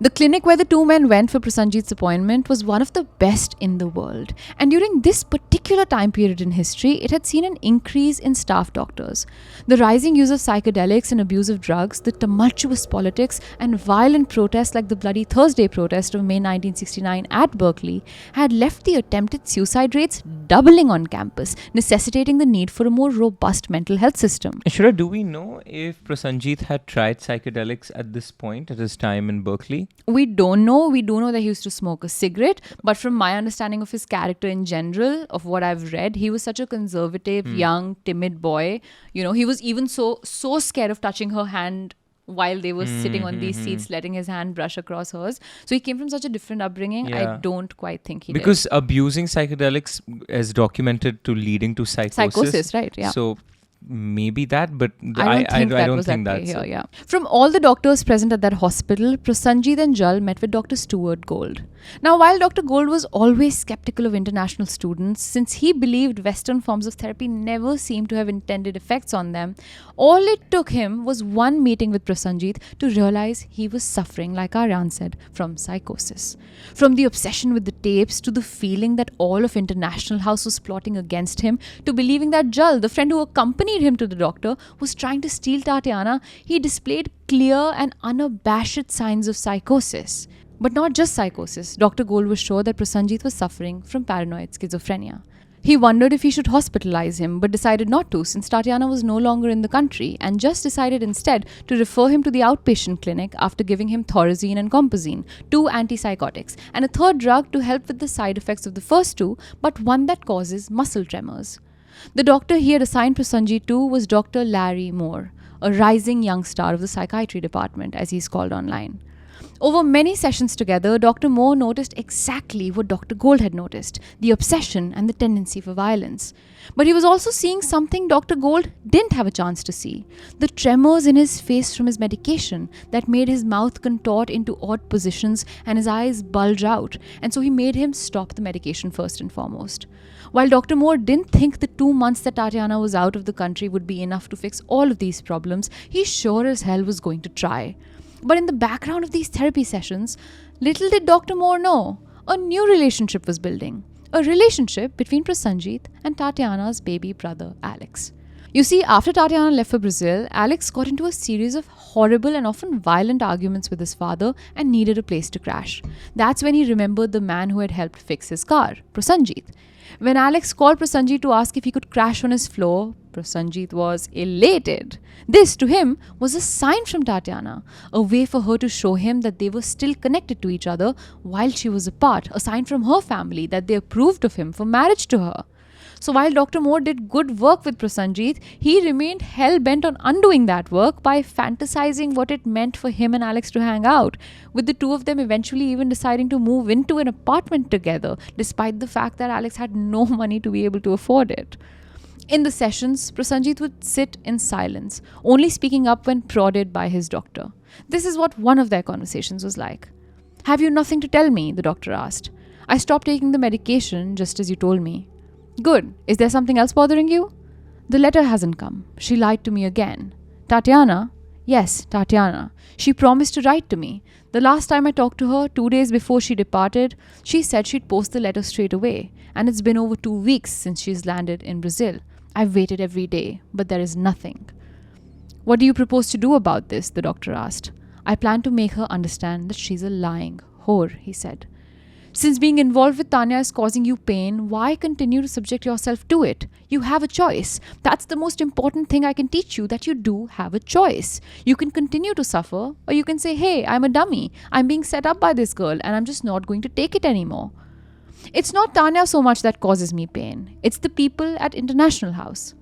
The clinic where the two men went for Prosenjit's appointment was one of the best in the world. And during this particular time period in history, it had seen an increase in staff doctors. The rising use of psychedelics and abuse of drugs, the tumultuous politics and violent protests like the Bloody Thursday protest of May 1969 at Berkeley had left the attempted suicide rates doubling on campus, necessitating the need for a more robust mental health system. Aishwarya, do we know if Prasanjit had tried psychedelics at this point, at his time in Berkeley? We don't know. We do know that he used to smoke a cigarette. But from my understanding of his character in general, of what I've read, he was such a conservative, young, timid boy. You know, he was even so scared of touching her hand while they were sitting on these seats, letting his hand brush across hers. So he came from such a different upbringing. Yeah. I don't quite think he because did. abusing psychedelics is documented to leading to psychosis. Psychosis, right? Yeah. So maybe that, but I don't think that's here. Yeah. From all the doctors present at that hospital, Prosenjit and Jal met with Dr. Stuart Gold. Now, while Dr. Gold was always skeptical of international students, since he believed Western forms of therapy never seemed to have intended effects on them, all it took him was one meeting with Prosenjit to realize he was suffering, like Aryaan said, from psychosis. From the obsession with the tapes, to the feeling that all of International House was plotting against him, to believing that Jal, the friend who accompanied him to the doctor, was trying to steal Tatiana, he displayed clear and unabashed signs of psychosis. But not just psychosis. Dr. Gold was sure that Prosenjit was suffering from paranoid schizophrenia. He wondered if he should hospitalize him, but decided not to since Tatiana was no longer in the country, and just decided instead to refer him to the outpatient clinic after giving him thorazine and compazine, 2 antipsychotics, and a third drug to help with the side effects of the first 2, but one that causes muscle tremors. The doctor he had assigned Prosenjit to was Dr. Larry Moore, a rising young star of the psychiatry department, as he's called online. Over many sessions together, Dr. Moore noticed exactly what Dr. Gold had noticed, the obsession and the tendency for violence. But he was also seeing something Dr. Gold didn't have a chance to see, the tremors in his face from his medication that made his mouth contort into odd positions and his eyes bulge out, and so he made him stop the medication first and foremost. While Dr. Moore didn't think the 2 months that Tatiana was out of the country would be enough to fix all of these problems, he sure as hell was going to try. But in the background of these therapy sessions, little did Dr. Moore know, a new relationship was building. A relationship between Prasanjit and Tatiana's baby brother, Alex. You see, after Tatiana left for Brazil, Alex got into a series of horrible and often violent arguments with his father and needed a place to crash. That's when he remembered the man who had helped fix his car, Prosenjit. When Alex called Prasanjit to ask if he could crash on his floor, Prasanjit was elated. This, to him, was a sign from Tatiana, a way for her to show him that they were still connected to each other while she was apart, a sign from her family that they approved of him for marriage to her. So while Dr. Moore did good work with Prasanjit, he remained hell-bent on undoing that work by fantasizing what it meant for him and Alex to hang out, with the two of them eventually even deciding to move into an apartment together, despite the fact that Alex had no money to be able to afford it. In the sessions, Prasanjit would sit in silence, only speaking up when prodded by his doctor. This is what one of their conversations was like. "Have you nothing to tell me?" the doctor asked. "I stopped taking the medication just as you told me." "Good. Is there something else bothering you?" "The letter hasn't come. She lied to me again." "Tatiana?" "Yes, Tatiana. She promised to write to me. The last time I talked to her, 2 days before she departed, she said she'd post the letter straight away. And it's been over 2 weeks since she's landed in Brazil. I've waited every day, but there is nothing." "What do you propose to do about this?" the doctor asked. "I plan to make her understand that she's a lying whore," he said. "Since being involved with Tanya is causing you pain, why continue to subject yourself to it? You have a choice. That's the most important thing I can teach you, that you do have a choice. You can continue to suffer, or you can say, hey, I'm a dummy. I'm being set up by this girl, and I'm just not going to take it anymore. It's not Tanya so much that causes me pain. It's the people at International House."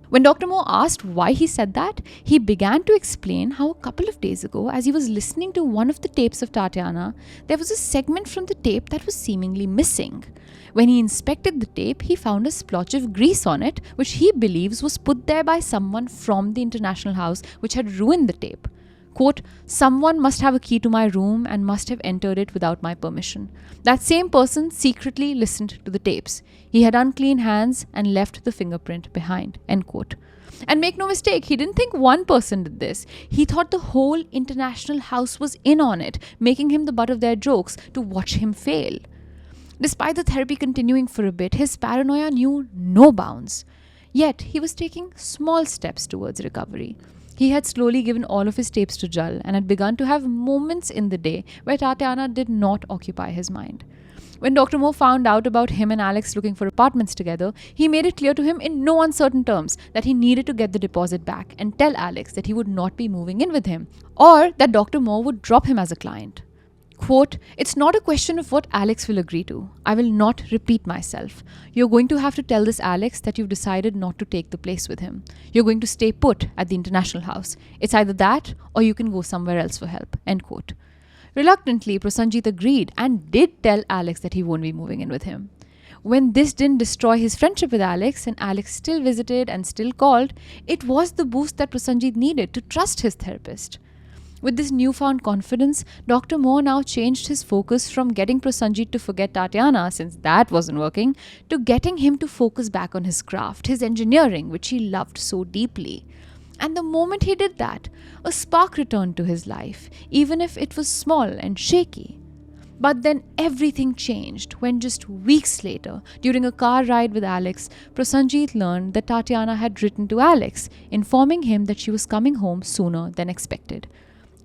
When Dr. Moore asked why he said that, he began to explain how a couple of days ago, as he was listening to one of the tapes of Tatiana, there was a segment from the tape that was seemingly missing. When he inspected the tape, he found a splotch of grease on it, which he believes was put there by someone from the International House, which had ruined the tape. Quote, "Someone must have a key to my room and must have entered it without my permission. That same person secretly listened to the tapes. He had unclean hands and left the fingerprint behind." End quote. And make no mistake, he didn't think one person did this. He thought the whole International House was in on it, making him the butt of their jokes to watch him fail. Despite the therapy continuing for a bit, his paranoia knew no bounds. Yet, he was taking small steps towards recovery. He had slowly given all of his tapes to Jal and had begun to have moments in the day where Tatiana did not occupy his mind. When Dr. Moore found out about him and Alex looking for apartments together, he made it clear to him in no uncertain terms that he needed to get the deposit back and tell Alex that he would not be moving in with him, or that Dr. Moore would drop him as a client. Quote, "It's not a question of what Alex will agree to. I will not repeat myself. You're going to have to tell this Alex that you've decided not to take the place with him. You're going to stay put at the International House. It's either that or you can go somewhere else for help." End quote. Reluctantly, Prasanjit agreed and did tell Alex that he won't be moving in with him. When this didn't destroy his friendship with Alex and Alex still visited and still called, it was the boost that Prasanjit needed to trust his therapist. With this newfound confidence, Dr. Moore now changed his focus from getting Prosenjit to forget Tatiana, since that wasn't working, to getting him to focus back on his craft, his engineering, which he loved so deeply. And the moment he did that, a spark returned to his life, even if it was small and shaky. But then everything changed when just weeks later, during a car ride with Alex, Prosenjit learned that Tatiana had written to Alex, informing him that she was coming home sooner than expected.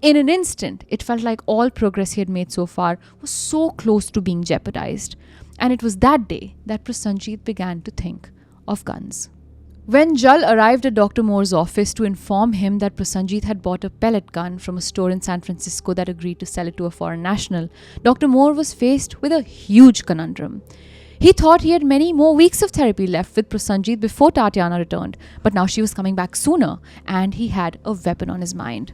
In an instant, it felt like all progress he had made so far was so close to being jeopardized. And it was that day that Prasanjit began to think of guns. When Jal arrived at Dr. Moore's office to inform him that Prasanjit had bought a pellet gun from a store in San Francisco that agreed to sell it to a foreign national, Dr. Moore was faced with a huge conundrum. He thought he had many more weeks of therapy left with Prasanjit before Tatiana returned, but now she was coming back sooner, and he had a weapon on his mind.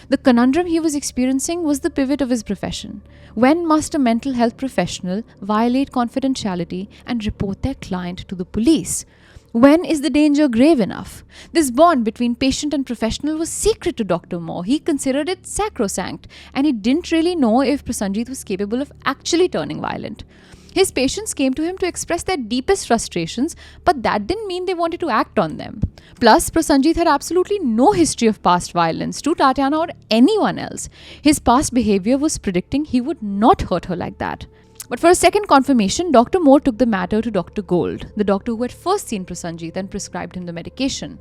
The conundrum he was experiencing was the pivot of his profession. When must a mental health professional violate confidentiality and report their client to the police? When is the danger grave enough? This bond between patient and professional was secret to Dr. Moore. He considered it sacrosanct, and he didn't really know if Prasanjit was capable of actually turning violent. His patients came to him to express their deepest frustrations, but that didn't mean they wanted to act on them. Plus, Prasanjit had absolutely no history of past violence to Tatiana or anyone else. His past behavior was predicting he would not hurt her like that. But for a second confirmation, Dr. Moore took the matter to Dr. Gold, the doctor who had first seen Prasanjit and prescribed him the medication.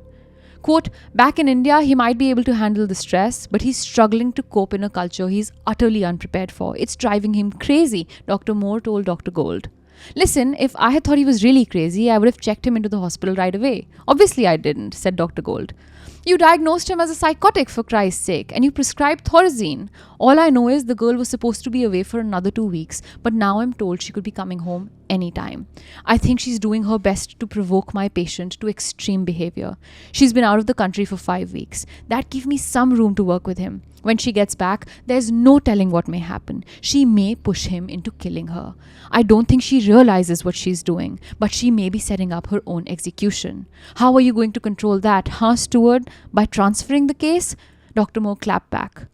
Quote, back in India, he might be able to handle the stress, but he's struggling to cope in a culture he's utterly unprepared for. It's driving him crazy, Dr. Moore told Dr. Gold. Listen, if I had thought he was really crazy, I would have checked him into the hospital right away. Obviously I didn't, said Dr. Gold. You diagnosed him as a psychotic, for Christ's sake, and you prescribed Thorazine. All I know is the girl was supposed to be away for another 2 weeks, but now I'm told she could be coming home anytime. I think she's doing her best to provoke my patient to extreme behavior. She's been out of the country for 5 weeks. That gives me some room to work with him. When she gets back, there's no telling what may happen. She may push him into killing her. I don't think she realizes what she's doing, but she may be setting up her own execution. How are you going to control that, huh, Stewart? By transferring the case? Dr. Moore clapped back.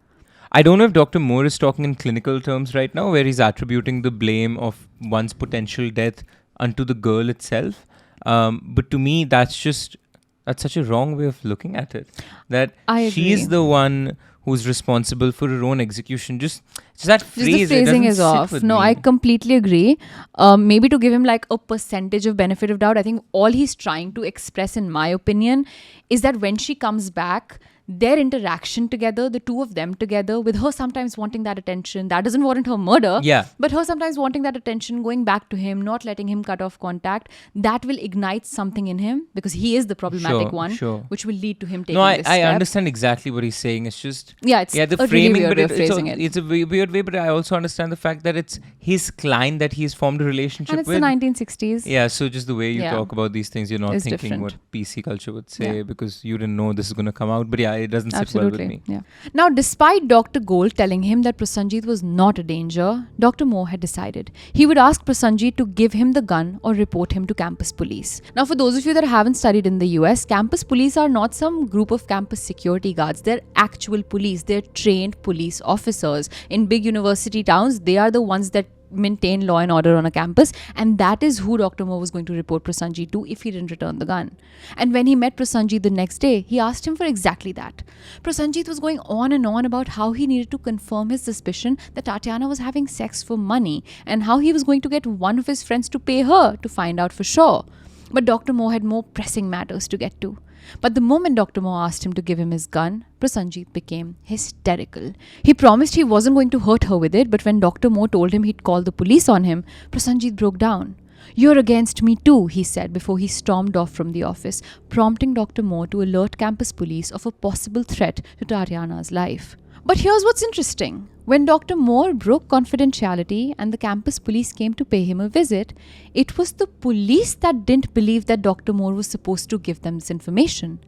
I don't know if Dr. Moore is talking in clinical terms right now, where he's attributing the blame of one's potential death unto the girl itself. But to me, that's such a wrong way of looking at it. That she's the one who's responsible for her own execution. Just that phrase. The phrasing is off. No, I completely agree. Maybe to give him like a percentage of benefit of doubt, I think all he's trying to express, in my opinion, is that when she comes back, their interaction together, the two of them together, with her sometimes wanting that attention, that doesn't warrant her murder, but her sometimes wanting that attention, going back to him, not letting him cut off contact, that will ignite something in him, because he is the problematic one, which will lead to him taking this step. I understand exactly what he's saying. It's just the framing, really but it's a weird way, but I also understand the fact that it's his client that he's formed a relationship with. And it's the 1960s. Yeah, so just the way you talk about these things, you're not thinking different. What PC culture would say, because you didn't know this is going to come out. But it doesn't sit well with me. Yeah. Now, despite Dr. Gold telling him that Prasanjit was not a danger, Dr. Moore had decided he would ask Prasanjit to give him the gun or report him to campus police. Now, for those of you that haven't studied in the US, campus police are not some group of campus security guards. They're actual police. They're trained police officers. In big university towns, they are the ones that maintain law and order on a campus, and that is who Dr. Moore was going to report Prasanjit to if he didn't return the gun. And when he met Prasanjit the next day, he asked him for exactly that. Prasanjit was going on and on about how he needed to confirm his suspicion that Tatiana was having sex for money, and how he was going to get one of his friends to pay her to find out for sure. But Dr. Moore had more pressing matters to get to. But the moment Dr. Moore asked him to give him his gun, Prasanjit became hysterical. He promised he wasn't going to hurt her with it, but when Dr. Moore told him he'd call the police on him, Prasanjit broke down. "You're against me too," he said before he stormed off from the office, prompting Dr. Moore to alert campus police of a possible threat to Tatiana's life. But here's what's interesting. When Dr. Moore broke confidentiality and the campus police came to pay him a visit, it was the police that didn't believe that Dr. Moore was supposed to give them this information.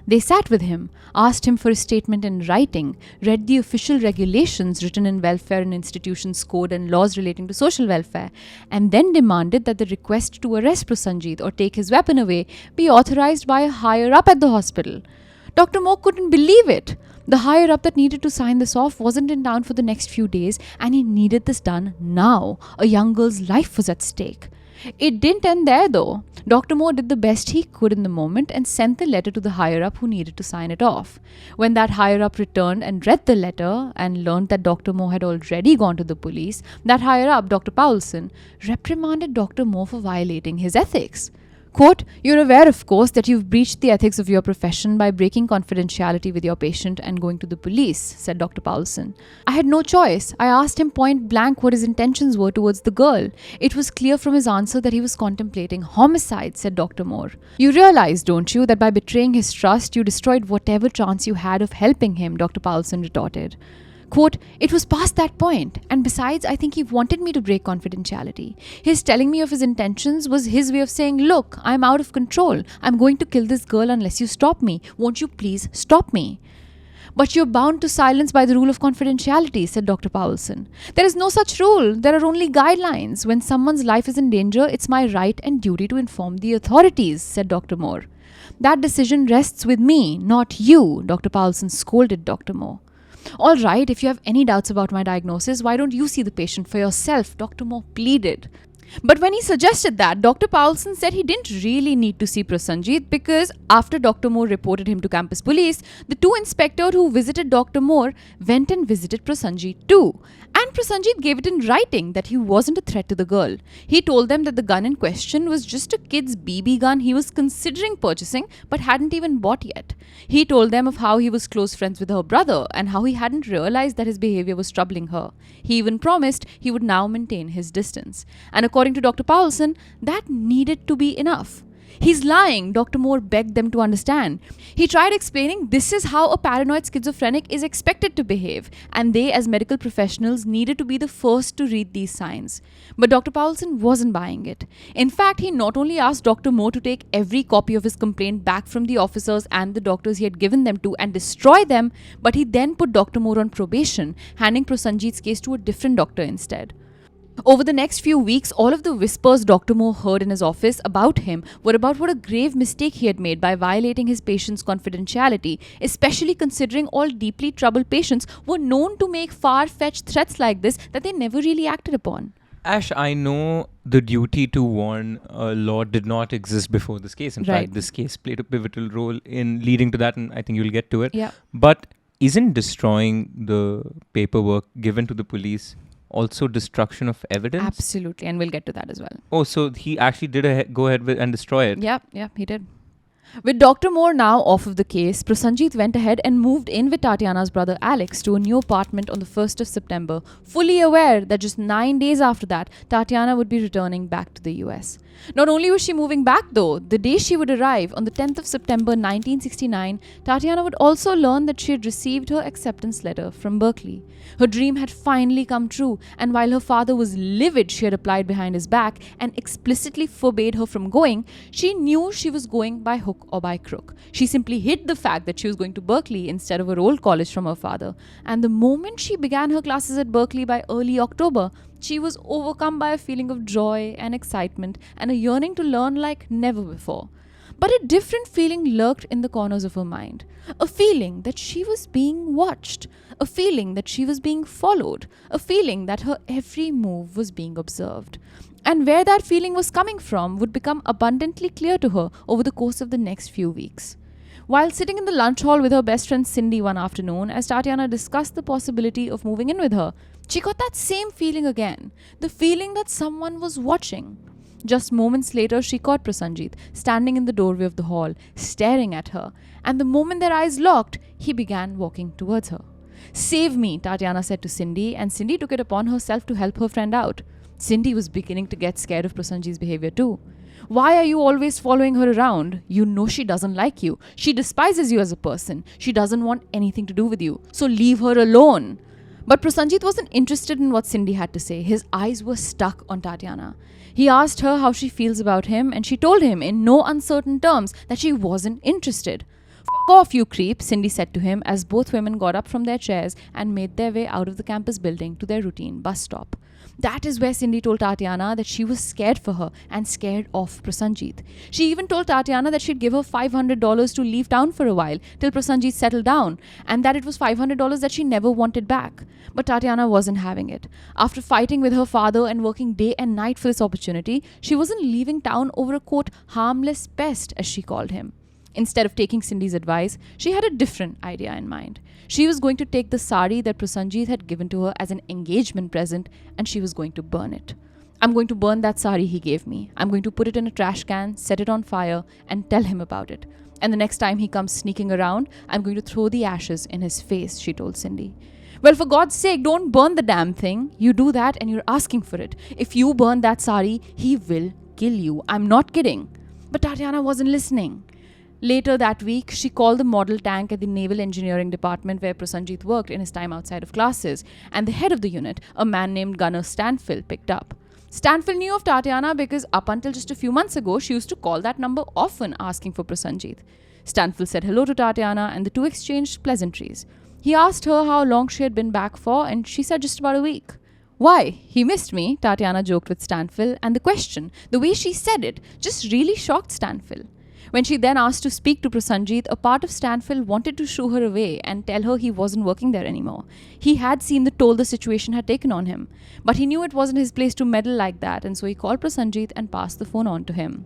They sat with him, asked him for a statement in writing, read the official regulations written in Welfare and Institutions Code and laws relating to social welfare, and then demanded that the request to arrest Prosenjit or take his weapon away be authorized by a higher up at the hospital. Dr. Moore couldn't believe it. The higher up that needed to sign this off wasn't in town for the next few days, and he needed this done now. A young girl's life was at stake. It didn't end there though. Dr. Moore did the best he could in the moment and sent the letter to the higher up who needed to sign it off. When that higher up returned and read the letter and learned that Dr. Moore had already gone to the police, that higher up, Dr. Paulson, reprimanded Dr. Moore for violating his ethics. Quote, "You're aware, of course, that you've breached the ethics of your profession by breaking confidentiality with your patient and going to the police," said Dr. Paulson. "I had no choice. I asked him point blank what his intentions were towards the girl. It was clear from his answer that he was contemplating homicide," said Dr. Moore. "You realize, don't you, that by betraying his trust, you destroyed whatever chance you had of helping him," Dr. Paulson retorted. Quote, "It was past that point, and besides, I think he wanted me to break confidentiality. His telling me of his intentions was his way of saying, look, I'm out of control. I'm going to kill this girl unless you stop me. Won't you please stop me?" But you're bound to silence by the rule of confidentiality, said Dr. Powelson. There is no such rule. There are only guidelines. When someone's life is in danger, it's my right and duty to inform the authorities, said Dr. Moore. That decision rests with me, not you, Dr. Powelson scolded Dr. Moore. All right, if you have any doubts about my diagnosis, why don't you see the patient for yourself? Dr. Moore pleaded. But when he suggested that, Dr. Powelson said he didn't really need to see Prasanjit because after Dr. Moore reported him to campus police, the two inspectors who visited Dr. Moore went and visited Prasanjit too. And Prasanjit gave it in writing that he wasn't a threat to the girl. He told them that the gun in question was just a kid's BB gun he was considering purchasing but hadn't even bought yet. He told them of how he was close friends with her brother and how he hadn't realized that his behavior was troubling her. He even promised he would now maintain his distance. And according to Dr. Powelson, that needed to be enough. He's lying, Dr. Moore begged them to understand. He tried explaining this is how a paranoid schizophrenic is expected to behave, and they as medical professionals needed to be the first to read these signs. But Dr. Powelson wasn't buying it. In fact, he not only asked Dr. Moore to take every copy of his complaint back from the officers and the doctors he had given them to and destroy them, but he then put Dr. Moore on probation, handing Prosenjit's case to a different doctor instead. Over the next few weeks, all of the whispers Dr. Moore heard in his office about him were about what a grave mistake he had made by violating his patients' confidentiality, especially considering all deeply troubled patients were known to make far-fetched threats like this that they never really acted upon. Ash, I know the duty to warn law did not exist before this case. In fact, this case played a pivotal role in leading to that, and I think you'll get to it. Yeah. But isn't destroying the paperwork given to the police also destruction of evidence? Absolutely, and we'll get to that as well. Oh, so he actually did go ahead with and destroy it? Yeah, he did. With Dr. Moore now off of the case, Prasanjit went ahead and moved in with Tatiana's brother Alex to a new apartment on the 1st of September, fully aware that just 9 days after that, Tatiana would be returning back to the US. Not only was she moving back though, the day she would arrive on the 10th of September 1969, Tatiana would also learn that she had received her acceptance letter from Berkeley. Her dream had finally come true, and while her father was livid she had applied behind his back and explicitly forbade her from going, she knew she was going by hook or by crook. She simply hid the fact that she was going to Berkeley instead of her old college from her father, and the moment she began her classes at Berkeley by early October, she was overcome by a feeling of joy and excitement and a yearning to learn like never before. But a different feeling lurked in the corners of her mind. A feeling that she was being watched. A feeling that she was being followed. A feeling that her every move was being observed. And where that feeling was coming from would become abundantly clear to her over the course of the next few weeks. While sitting in the lunch hall with her best friend Cindy one afternoon, as Tatiana discussed the possibility of moving in with her, she got that same feeling again. The feeling that someone was watching. Just moments later, she caught Prasanjit standing in the doorway of the hall, staring at her, and the moment their eyes locked, he began walking towards her. "Save me," Tatiana said to Cindy, and Cindy took it upon herself to help her friend out. Cindy was beginning to get scared of Prasanjit's behavior too. "Why are you always following her around? You know she doesn't like you. She despises you as a person. She doesn't want anything to do with you. So leave her alone." But Prasanjit wasn't interested in what Cindy had to say. His eyes were stuck on Tatiana. He asked her how she feels about him, and she told him in no uncertain terms that she wasn't interested. "F off, you creep," Cindy said to him as both women got up from their chairs and made their way out of the campus building to their routine bus stop. That is where Cindy told Tatiana that she was scared for her and scared of Prasanjit. She even told Tatiana that she'd give her $500 to leave town for a while till Prasanjit settled down, and that it was $500 that she never wanted back. But Tatiana wasn't having it. After fighting with her father and working day and night for this opportunity, she wasn't leaving town over a quote, harmless pest as she called him. Instead of taking Cindy's advice, she had a different idea in mind. She was going to take the sari that Prasanjit had given to her as an engagement present, and she was going to burn it. "I'm going to burn that sari he gave me. I'm going to put it in a trash can, set it on fire, and tell him about it. And the next time he comes sneaking around, I'm going to throw the ashes in his face," she told Cindy. "Well, for God's sake, don't burn the damn thing. You do that and you're asking for it. If you burn that sari, he will kill you. I'm not kidding." But Tatiana wasn't listening. Later that week, she called the model tank at the Naval Engineering Department where Prasanjit worked in his time outside of classes, and the head of the unit, a man named Gunner Stanfill, picked up. Stanfill knew of Tatiana because up until just a few months ago, she used to call that number often asking for Prasanjit. Stanfill said hello to Tatiana and the two exchanged pleasantries. He asked her how long she had been back for, and she said just about a week. Why? He missed me, Tatiana joked with Stanfill, and the question, the way she said it, just really shocked Stanfill. When she then asked to speak to Prosenjit, a part of Stanfill wanted to shoo her away and tell her he wasn't working there anymore. He had seen the toll the situation had taken on him, but he knew it wasn't his place to meddle like that, and so he called Prosenjit and passed the phone on to him.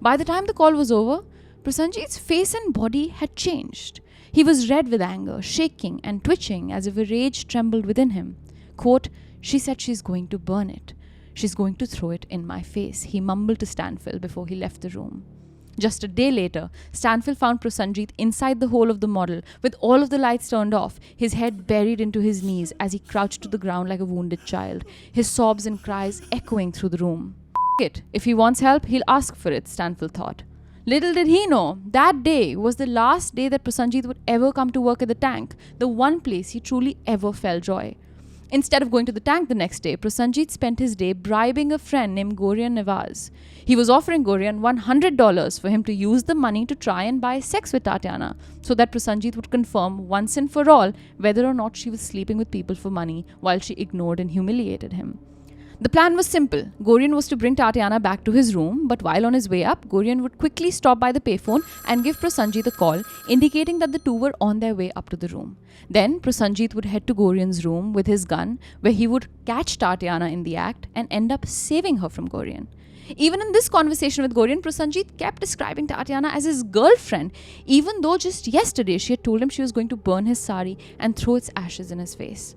By the time the call was over, Prosenjit's face and body had changed. He was red with anger, shaking and twitching as if a rage trembled within him. Quote, "She said she's going to burn it. She's going to throw it in my face," he mumbled to Stanfill before he left the room. Just a day later, Stanfill found Prosenjit inside the hole of the model with all of the lights turned off, his head buried into his knees as he crouched to the ground like a wounded child, his sobs and cries echoing through the room. It. If he wants help, he'll ask for it, Stanfill thought. Little did he know, that day was the last day that Prosenjit would ever come to work at the tank, the one place he truly ever felt joy. Instead of going to the tank the next day, Prosenjit spent his day bribing a friend named Gorian Nevaz. He was offering Gorian $100 for him to use the money to try and buy sex with Tatiana, so that Prosenjit would confirm once and for all whether or not she was sleeping with people for money while she ignored and humiliated him. The plan was simple. Gorian was to bring Tatiana back to his room, but while on his way up, Gorian would quickly stop by the payphone and give Prosenjit a call, indicating that the two were on their way up to the room. Then Prosenjit would head to Gorian's room with his gun, where he would catch Tatiana in the act and end up saving her from Gorian. Even in this conversation with Gorian, Prosenjit kept describing Tatiana as his girlfriend, even though just yesterday she had told him she was going to burn his sari and throw its ashes in his face.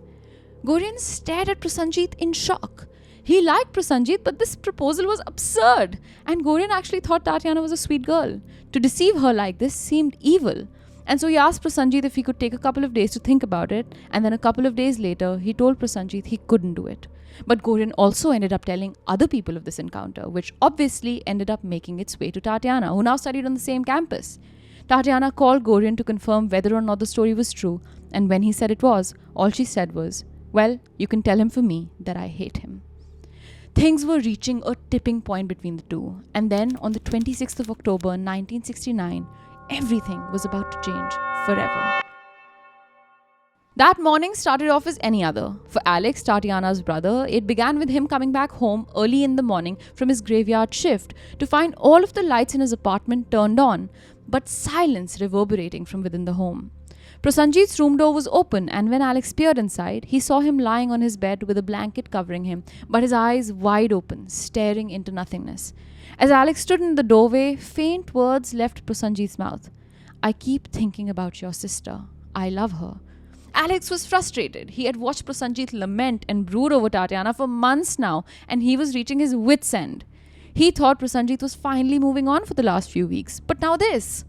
Gorian stared at Prosenjit in shock. He liked Prosenjit, but this proposal was absurd, and Gorian actually thought Tatiana was a sweet girl. To deceive her like this seemed evil, and so he asked Prosenjit if he could take a couple of days to think about it, and then a couple of days later, he told Prosenjit he couldn't do it. But Gorian also ended up telling other people of this encounter, which obviously ended up making its way to Tatiana, who now studied on the same campus. Tatiana called Gorian to confirm whether or not the story was true, and when he said it was, all she said was, "Well, you can tell him for me that I hate him." Things were reaching a tipping point between the two, and then on the 26th of October 1969, everything was about to change forever. That morning started off as any other. For Alex, Tatiana's brother, it began with him coming back home early in the morning from his graveyard shift to find all of the lights in his apartment turned on, but silence reverberating from within the home. Prosenjit's room door was open, and when Alex peered inside, he saw him lying on his bed with a blanket covering him, but his eyes wide open, staring into nothingness. As Alex stood in the doorway, faint words left Prosenjit's mouth. "I keep thinking about your sister. I love her." Alex was frustrated. He had watched Prosenjit lament and brood over Tatiana for months now, and he was reaching his wit's end. He thought Prosenjit was finally moving on for the last few weeks, but now this.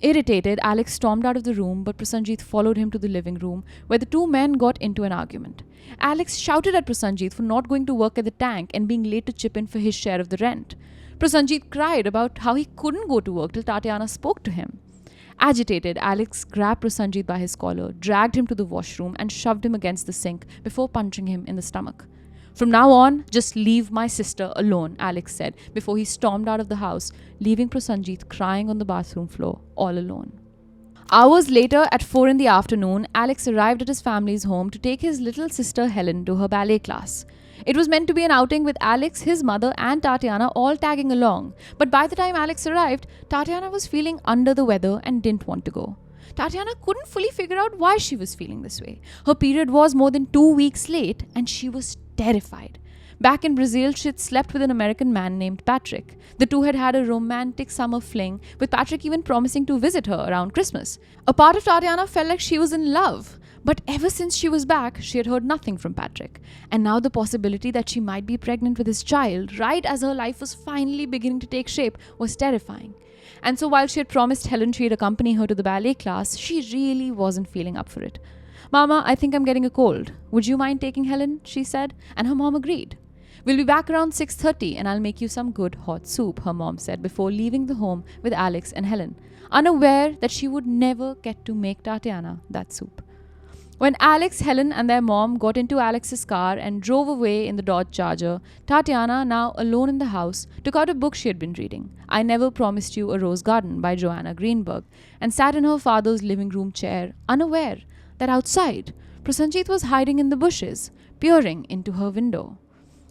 Irritated, Alex stormed out of the room, but Prosenjit followed him to the living room, where the two men got into an argument. Alex shouted at Prosenjit for not going to work at the tank and being late to chip in for his share of the rent. Prosenjit cried about how he couldn't go to work till Tatiana spoke to him. Agitated, Alex grabbed Prosenjit by his collar, dragged him to the washroom, and shoved him against the sink before punching him in the stomach. "From now on, just leave my sister alone," Alex said before he stormed out of the house, leaving Prosenjit crying on the bathroom floor, all alone. Hours later, at 4 in the afternoon, Alex arrived at his family's home to take his little sister Helen to her ballet class. It was meant to be an outing with Alex, his mother, and Tatiana all tagging along, but by the time Alex arrived, Tatiana was feeling under the weather and didn't want to go. Tatiana couldn't fully figure out why she was feeling this way. Her period was more than 2 weeks late, and she was terrified. Back in Brazil, she had slept with an American man named Patrick. The two had had a romantic summer fling, with Patrick even promising to visit her around Christmas. A part of Tatiana felt like she was in love, but ever since she was back, she had heard nothing from Patrick. And now the possibility that she might be pregnant with his child, right as her life was finally beginning to take shape, was terrifying. And so while she had promised Helen she'd accompany her to the ballet class, she really wasn't feeling up for it. "Mama, I think I'm getting a cold. Would you mind taking Helen?" she said, and her mom agreed. "We'll be back around 6:30 and I'll make you some good hot soup," her mom said before leaving the home with Alex and Helen, unaware that she would never get to make Tatiana that soup. When Alex, Helen, and their mom got into Alex's car and drove away in the Dodge Charger, Tatiana, now alone in the house, took out a book she had been reading, I Never Promised You a Rose Garden by Joanna Greenberg, and sat in her father's living room chair, unaware that outside, Prosenjit was hiding in the bushes, peering into her window.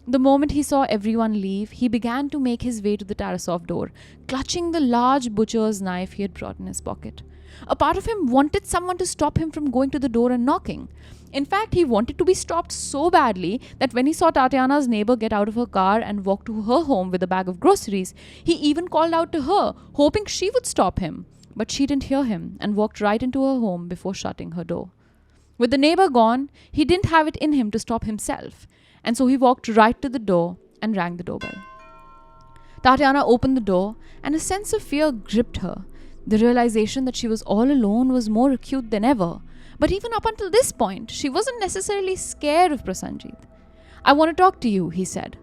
The moment he saw everyone leave, he began to make his way to the Tarasoff door, clutching the large butcher's knife he had brought in his pocket. A part of him wanted someone to stop him from going to the door and knocking. In fact, he wanted to be stopped so badly that when he saw Tatiana's neighbor get out of her car and walk to her home with a bag of groceries, he even called out to her, hoping she would stop him. But she didn't hear him and walked right into her home before shutting her door. With the neighbor gone, he didn't have it in him to stop himself, and so he walked right to the door and rang the doorbell. Tatiana opened the door, and a sense of fear gripped her. The realization that she was all alone was more acute than ever. But even up until this point, she wasn't necessarily scared of Prasanjit. "I want to talk to you," he said.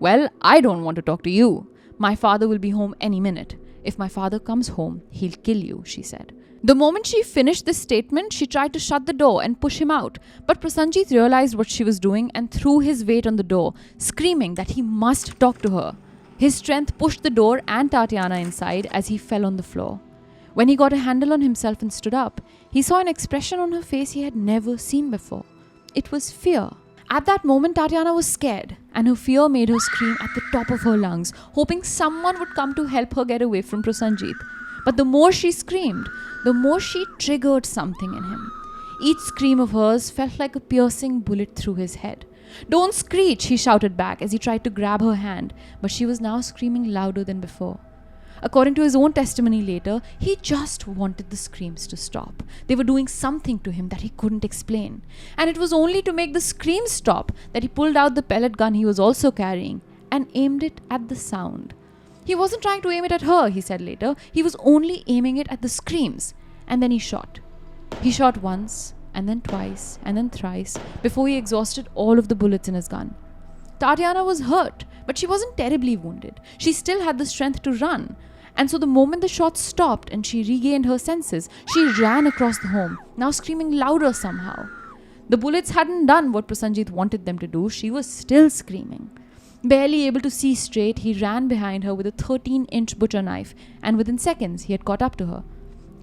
"Well, I don't want to talk to you. My father will be home any minute. If my father comes home, he'll kill you," she said. The moment she finished this statement, she tried to shut the door and push him out. But Prasanjit realized what she was doing and threw his weight on the door, screaming that he must talk to her. His strength pushed the door and Tatiana inside as he fell on the floor. When he got a handle on himself and stood up, he saw an expression on her face he had never seen before. It was fear. At that moment, Tatiana was scared, and her fear made her scream at the top of her lungs, hoping someone would come to help her get away from Prosenjit. But the more she screamed, the more she triggered something in him. Each scream of hers felt like a piercing bullet through his head. "Don't screech," he shouted back as he tried to grab her hand, but she was now screaming louder than before. According to his own testimony later, he just wanted the screams to stop. They were doing something to him that he couldn't explain. And it was only to make the screams stop that he pulled out the pellet gun he was also carrying and aimed it at the sound. He wasn't trying to aim it at her, he said later. He was only aiming it at the screams. And then he shot. He shot once, and then twice, and then thrice, before he exhausted all of the bullets in his gun. Tatiana was hurt, but she wasn't terribly wounded. She still had the strength to run. And so the moment the shots stopped and she regained her senses, she ran across the home, now screaming louder somehow. The bullets hadn't done what Prasanjit wanted them to do. She was still screaming. Barely able to see straight, he ran behind her with a 13-inch butcher knife, and within seconds he had caught up to her.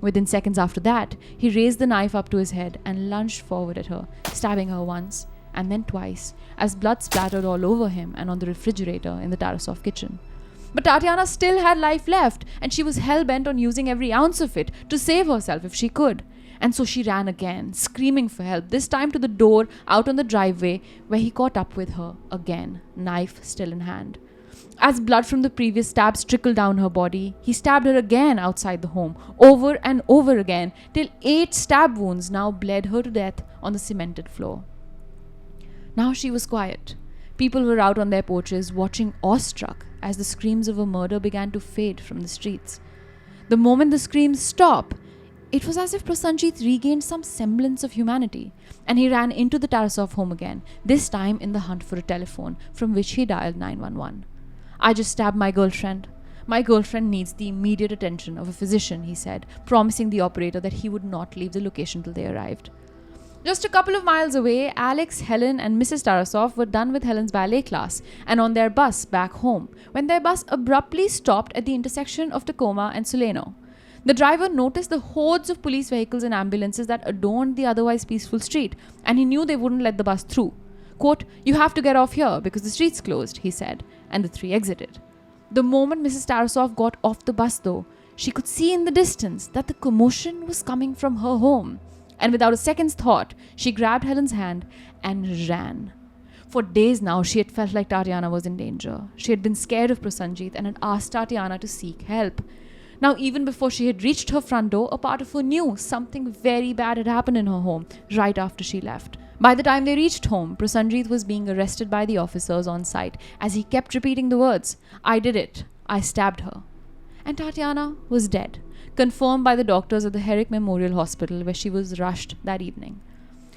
Within seconds after that, he raised the knife up to his head and lunged forward at her, stabbing her once and then twice, as blood splattered all over him and on the refrigerator in the Tarasoff kitchen. But Tatiana still had life left, and she was hell-bent on using every ounce of it to save herself if she could. And so she ran again, screaming for help, this time to the door out on the driveway, where he caught up with her again, knife still in hand. As blood from the previous stabs trickled down her body, he stabbed her again outside the home, over and over again, till 8 stab wounds now bled her to death on the cemented floor. Now she was quiet. People were out on their porches, watching awestruck as the screams of a murder began to fade from the streets. The moment the screams stopped, it was as if Prasanjit regained some semblance of humanity, and he ran into the Tarasoff home again, this time in the hunt for a telephone, from which he dialed 911. "I just stabbed my girlfriend. My girlfriend needs the immediate attention of a physician," he said, promising the operator that he would not leave the location till they arrived. Just a couple of miles away, Alex, Helen and Mrs. Tarasoff were done with Helen's ballet class and on their bus back home, when their bus abruptly stopped at the intersection of Tacoma and Solano. The driver noticed the hordes of police vehicles and ambulances that adorned the otherwise peaceful street, and he knew they wouldn't let the bus through. Quote, "You have to get off here because the street's closed," he said, and the three exited. The moment Mrs. Tarasoff got off the bus, though, she could see in the distance that the commotion was coming from her home. And without a second's thought, she grabbed Helen's hand and ran. For days now, she had felt like Tatiana was in danger. She had been scared of Prosenjit and had asked Tatiana to seek help. Now, even before she had reached her front door, a part of her knew something very bad had happened in her home right after she left. By the time they reached home, Prasanjit was being arrested by the officers on site as he kept repeating the words, "I did it. I stabbed her." And Tatiana was dead, confirmed by the doctors at the Herrick Memorial Hospital, where she was rushed that evening.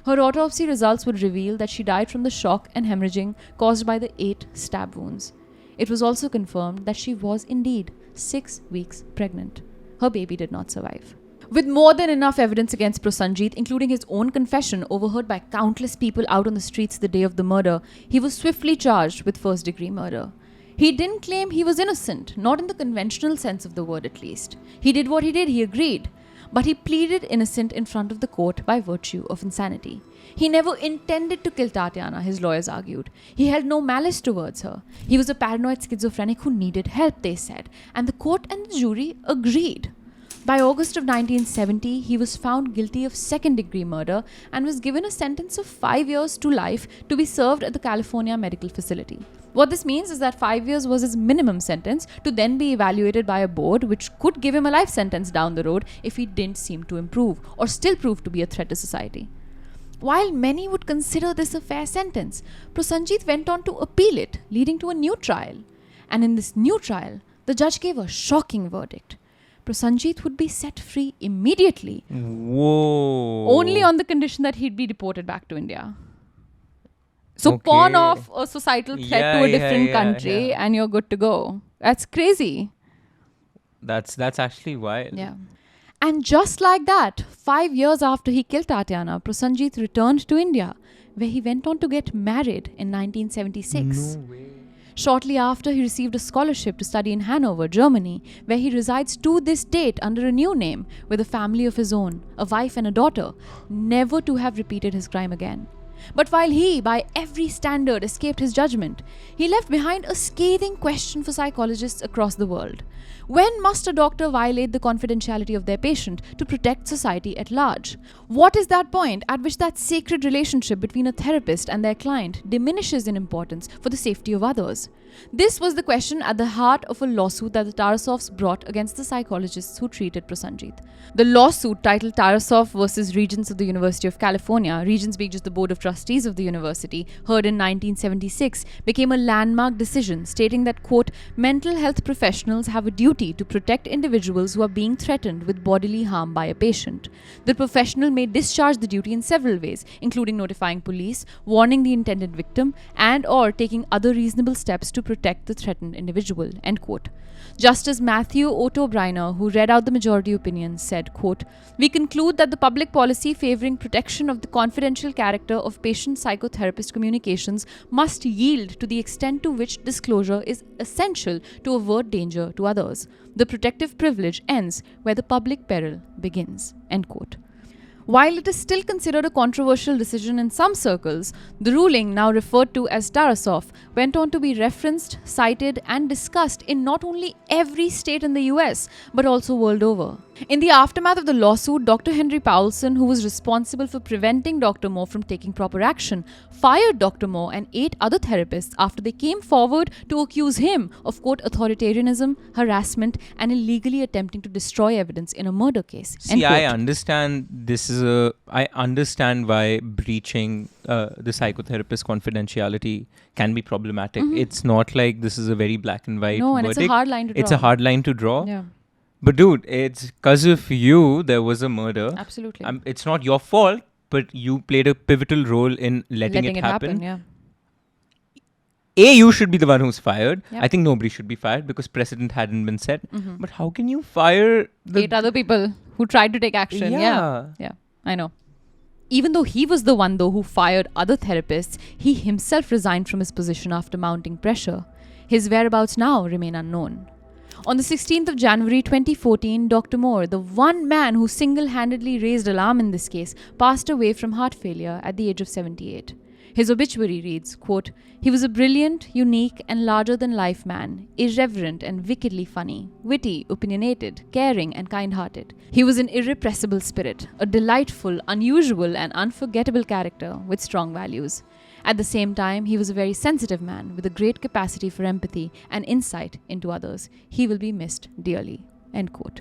Her autopsy results would reveal that she died from the shock and hemorrhaging caused by the 8 stab wounds. It was also confirmed that she was indeed 6 weeks pregnant. Her baby did not survive. With more than enough evidence against Prosenjit, including his own confession overheard by countless people out on the streets the day of the murder, he was swiftly charged with first-degree murder. He didn't claim he was innocent, not in the conventional sense of the word at least. He did what he did, he agreed. but he pleaded innocent in front of the court by virtue of insanity. He never intended to kill Tatiana, his lawyers argued. He held no malice towards her. He was a paranoid schizophrenic who needed help, they said, and the court and the jury agreed. By August of 1970, he was found guilty of second-degree murder and was given a sentence of 5 years to life to be served at the California Medical Facility. What this means is that 5 years was his minimum sentence to then be evaluated by a board which could give him a life sentence down the road if he didn't seem to improve or still prove to be a threat to society. While many would consider this a fair sentence, Prosenjit went on to appeal it, leading to a new trial. And in this new trial, the judge gave a shocking verdict. Prosenjit would be set free immediately. Whoa. Only on the condition that he'd be deported back to India. So pawn off a societal threat to a different country and you're good to go. That's crazy. That's actually wild. Yeah. And just like that, 5 years after he killed Tatiana, Prosenjit returned to India, where he went on to get married in 1976. No way. Shortly after, he received a scholarship to study in Hanover, Germany, where he resides to this date under a new name with a family of his own, a wife and a daughter, never to have repeated his crime again. But while he, by every standard, escaped his judgment, he left behind a scathing question for psychologists across the world. When must a doctor violate the confidentiality of their patient to protect society at large? What is that point at which that sacred relationship between a therapist and their client diminishes in importance for the safety of others? This was the question at the heart of a lawsuit that the Tarasoffs brought against the psychologists who treated Prosenjit. The lawsuit, titled Tarasoff versus Regents of the University of California, Regents being just the Board of Trustees of the university, heard in 1976, became a landmark decision stating that, quote, mental health professionals have a duty to protect individuals who are being threatened with bodily harm by a patient. The professional may discharge the duty in several ways, including notifying police, warning the intended victim, and or taking other reasonable steps to protect the threatened individual, end quote. Justice Matthew Otto-Briner, who read out the majority opinion, said, quote, we conclude that the public policy favoring protection of the confidential character of patient-psychotherapist communications must yield to the extent to which disclosure is essential to avert danger to others. The protective privilege ends where the public peril begins, end quote. While it is still considered a controversial decision in some circles, the ruling, now referred to as Tarasoff, went on to be referenced, cited, and discussed in not only every state in the US, but also world over. In the aftermath of the lawsuit, Dr. Henry Paulson, who was responsible for preventing Dr. Moore from taking proper action, fired Dr. Moore and 8 other therapists after they came forward to accuse him of, quote, authoritarianism, harassment, and illegally attempting to destroy evidence in a murder case. See, I understand I understand why breaching the psychotherapist confidentiality can be problematic. Mm-hmm. It's not like this is a very black and white verdict. It's a hard line to draw. It's a hard line to draw. Yeah. But dude, it's because of you there was a murder. Absolutely. It's not your fault, but you played a pivotal role in letting it happen. Yeah. You should be the one who's fired. Yep. I think nobody should be fired because precedent hadn't been set. Mm-hmm. But how can you fire 8 other people who tried to take action? Yeah, I know. Even though he was the one, though, who fired other therapists, he himself resigned from his position after mounting pressure. His whereabouts now remain unknown. On the 16th of January 2014, Dr. Moore, the one man who single-handedly raised alarm in this case, passed away from heart failure at the age of 78. His obituary reads, quote, he was a brilliant, unique, and larger-than-life man, irreverent and wickedly funny, witty, opinionated, caring, and kind-hearted. He was an irrepressible spirit, a delightful, unusual, and unforgettable character with strong values. At the same time, he was a very sensitive man with a great capacity for empathy and insight into others. He will be missed dearly, end quote.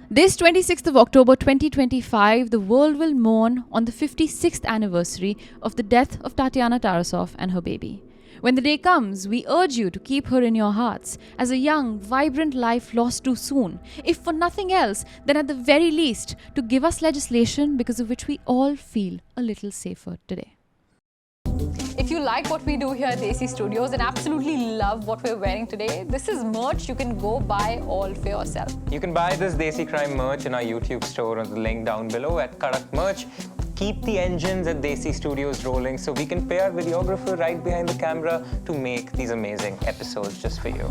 This 26th of October 2025, the world will mourn on the 56th anniversary of the death of Tatiana Tarasoff and her baby. When the day comes, we urge you to keep her in your hearts as a young, vibrant life lost too soon, if for nothing else, then at the very least to give us legislation because of which we all feel a little safer today. If you like what we do here at Desi Studios and absolutely love what we're wearing today, this is merch you can go buy all for yourself. You can buy this Desi Crime merch in our YouTube store on the link down below at Kadak Merch. Keep the engines at Desi Studios rolling so we can pay our videographer right behind the camera to make these amazing episodes just for you.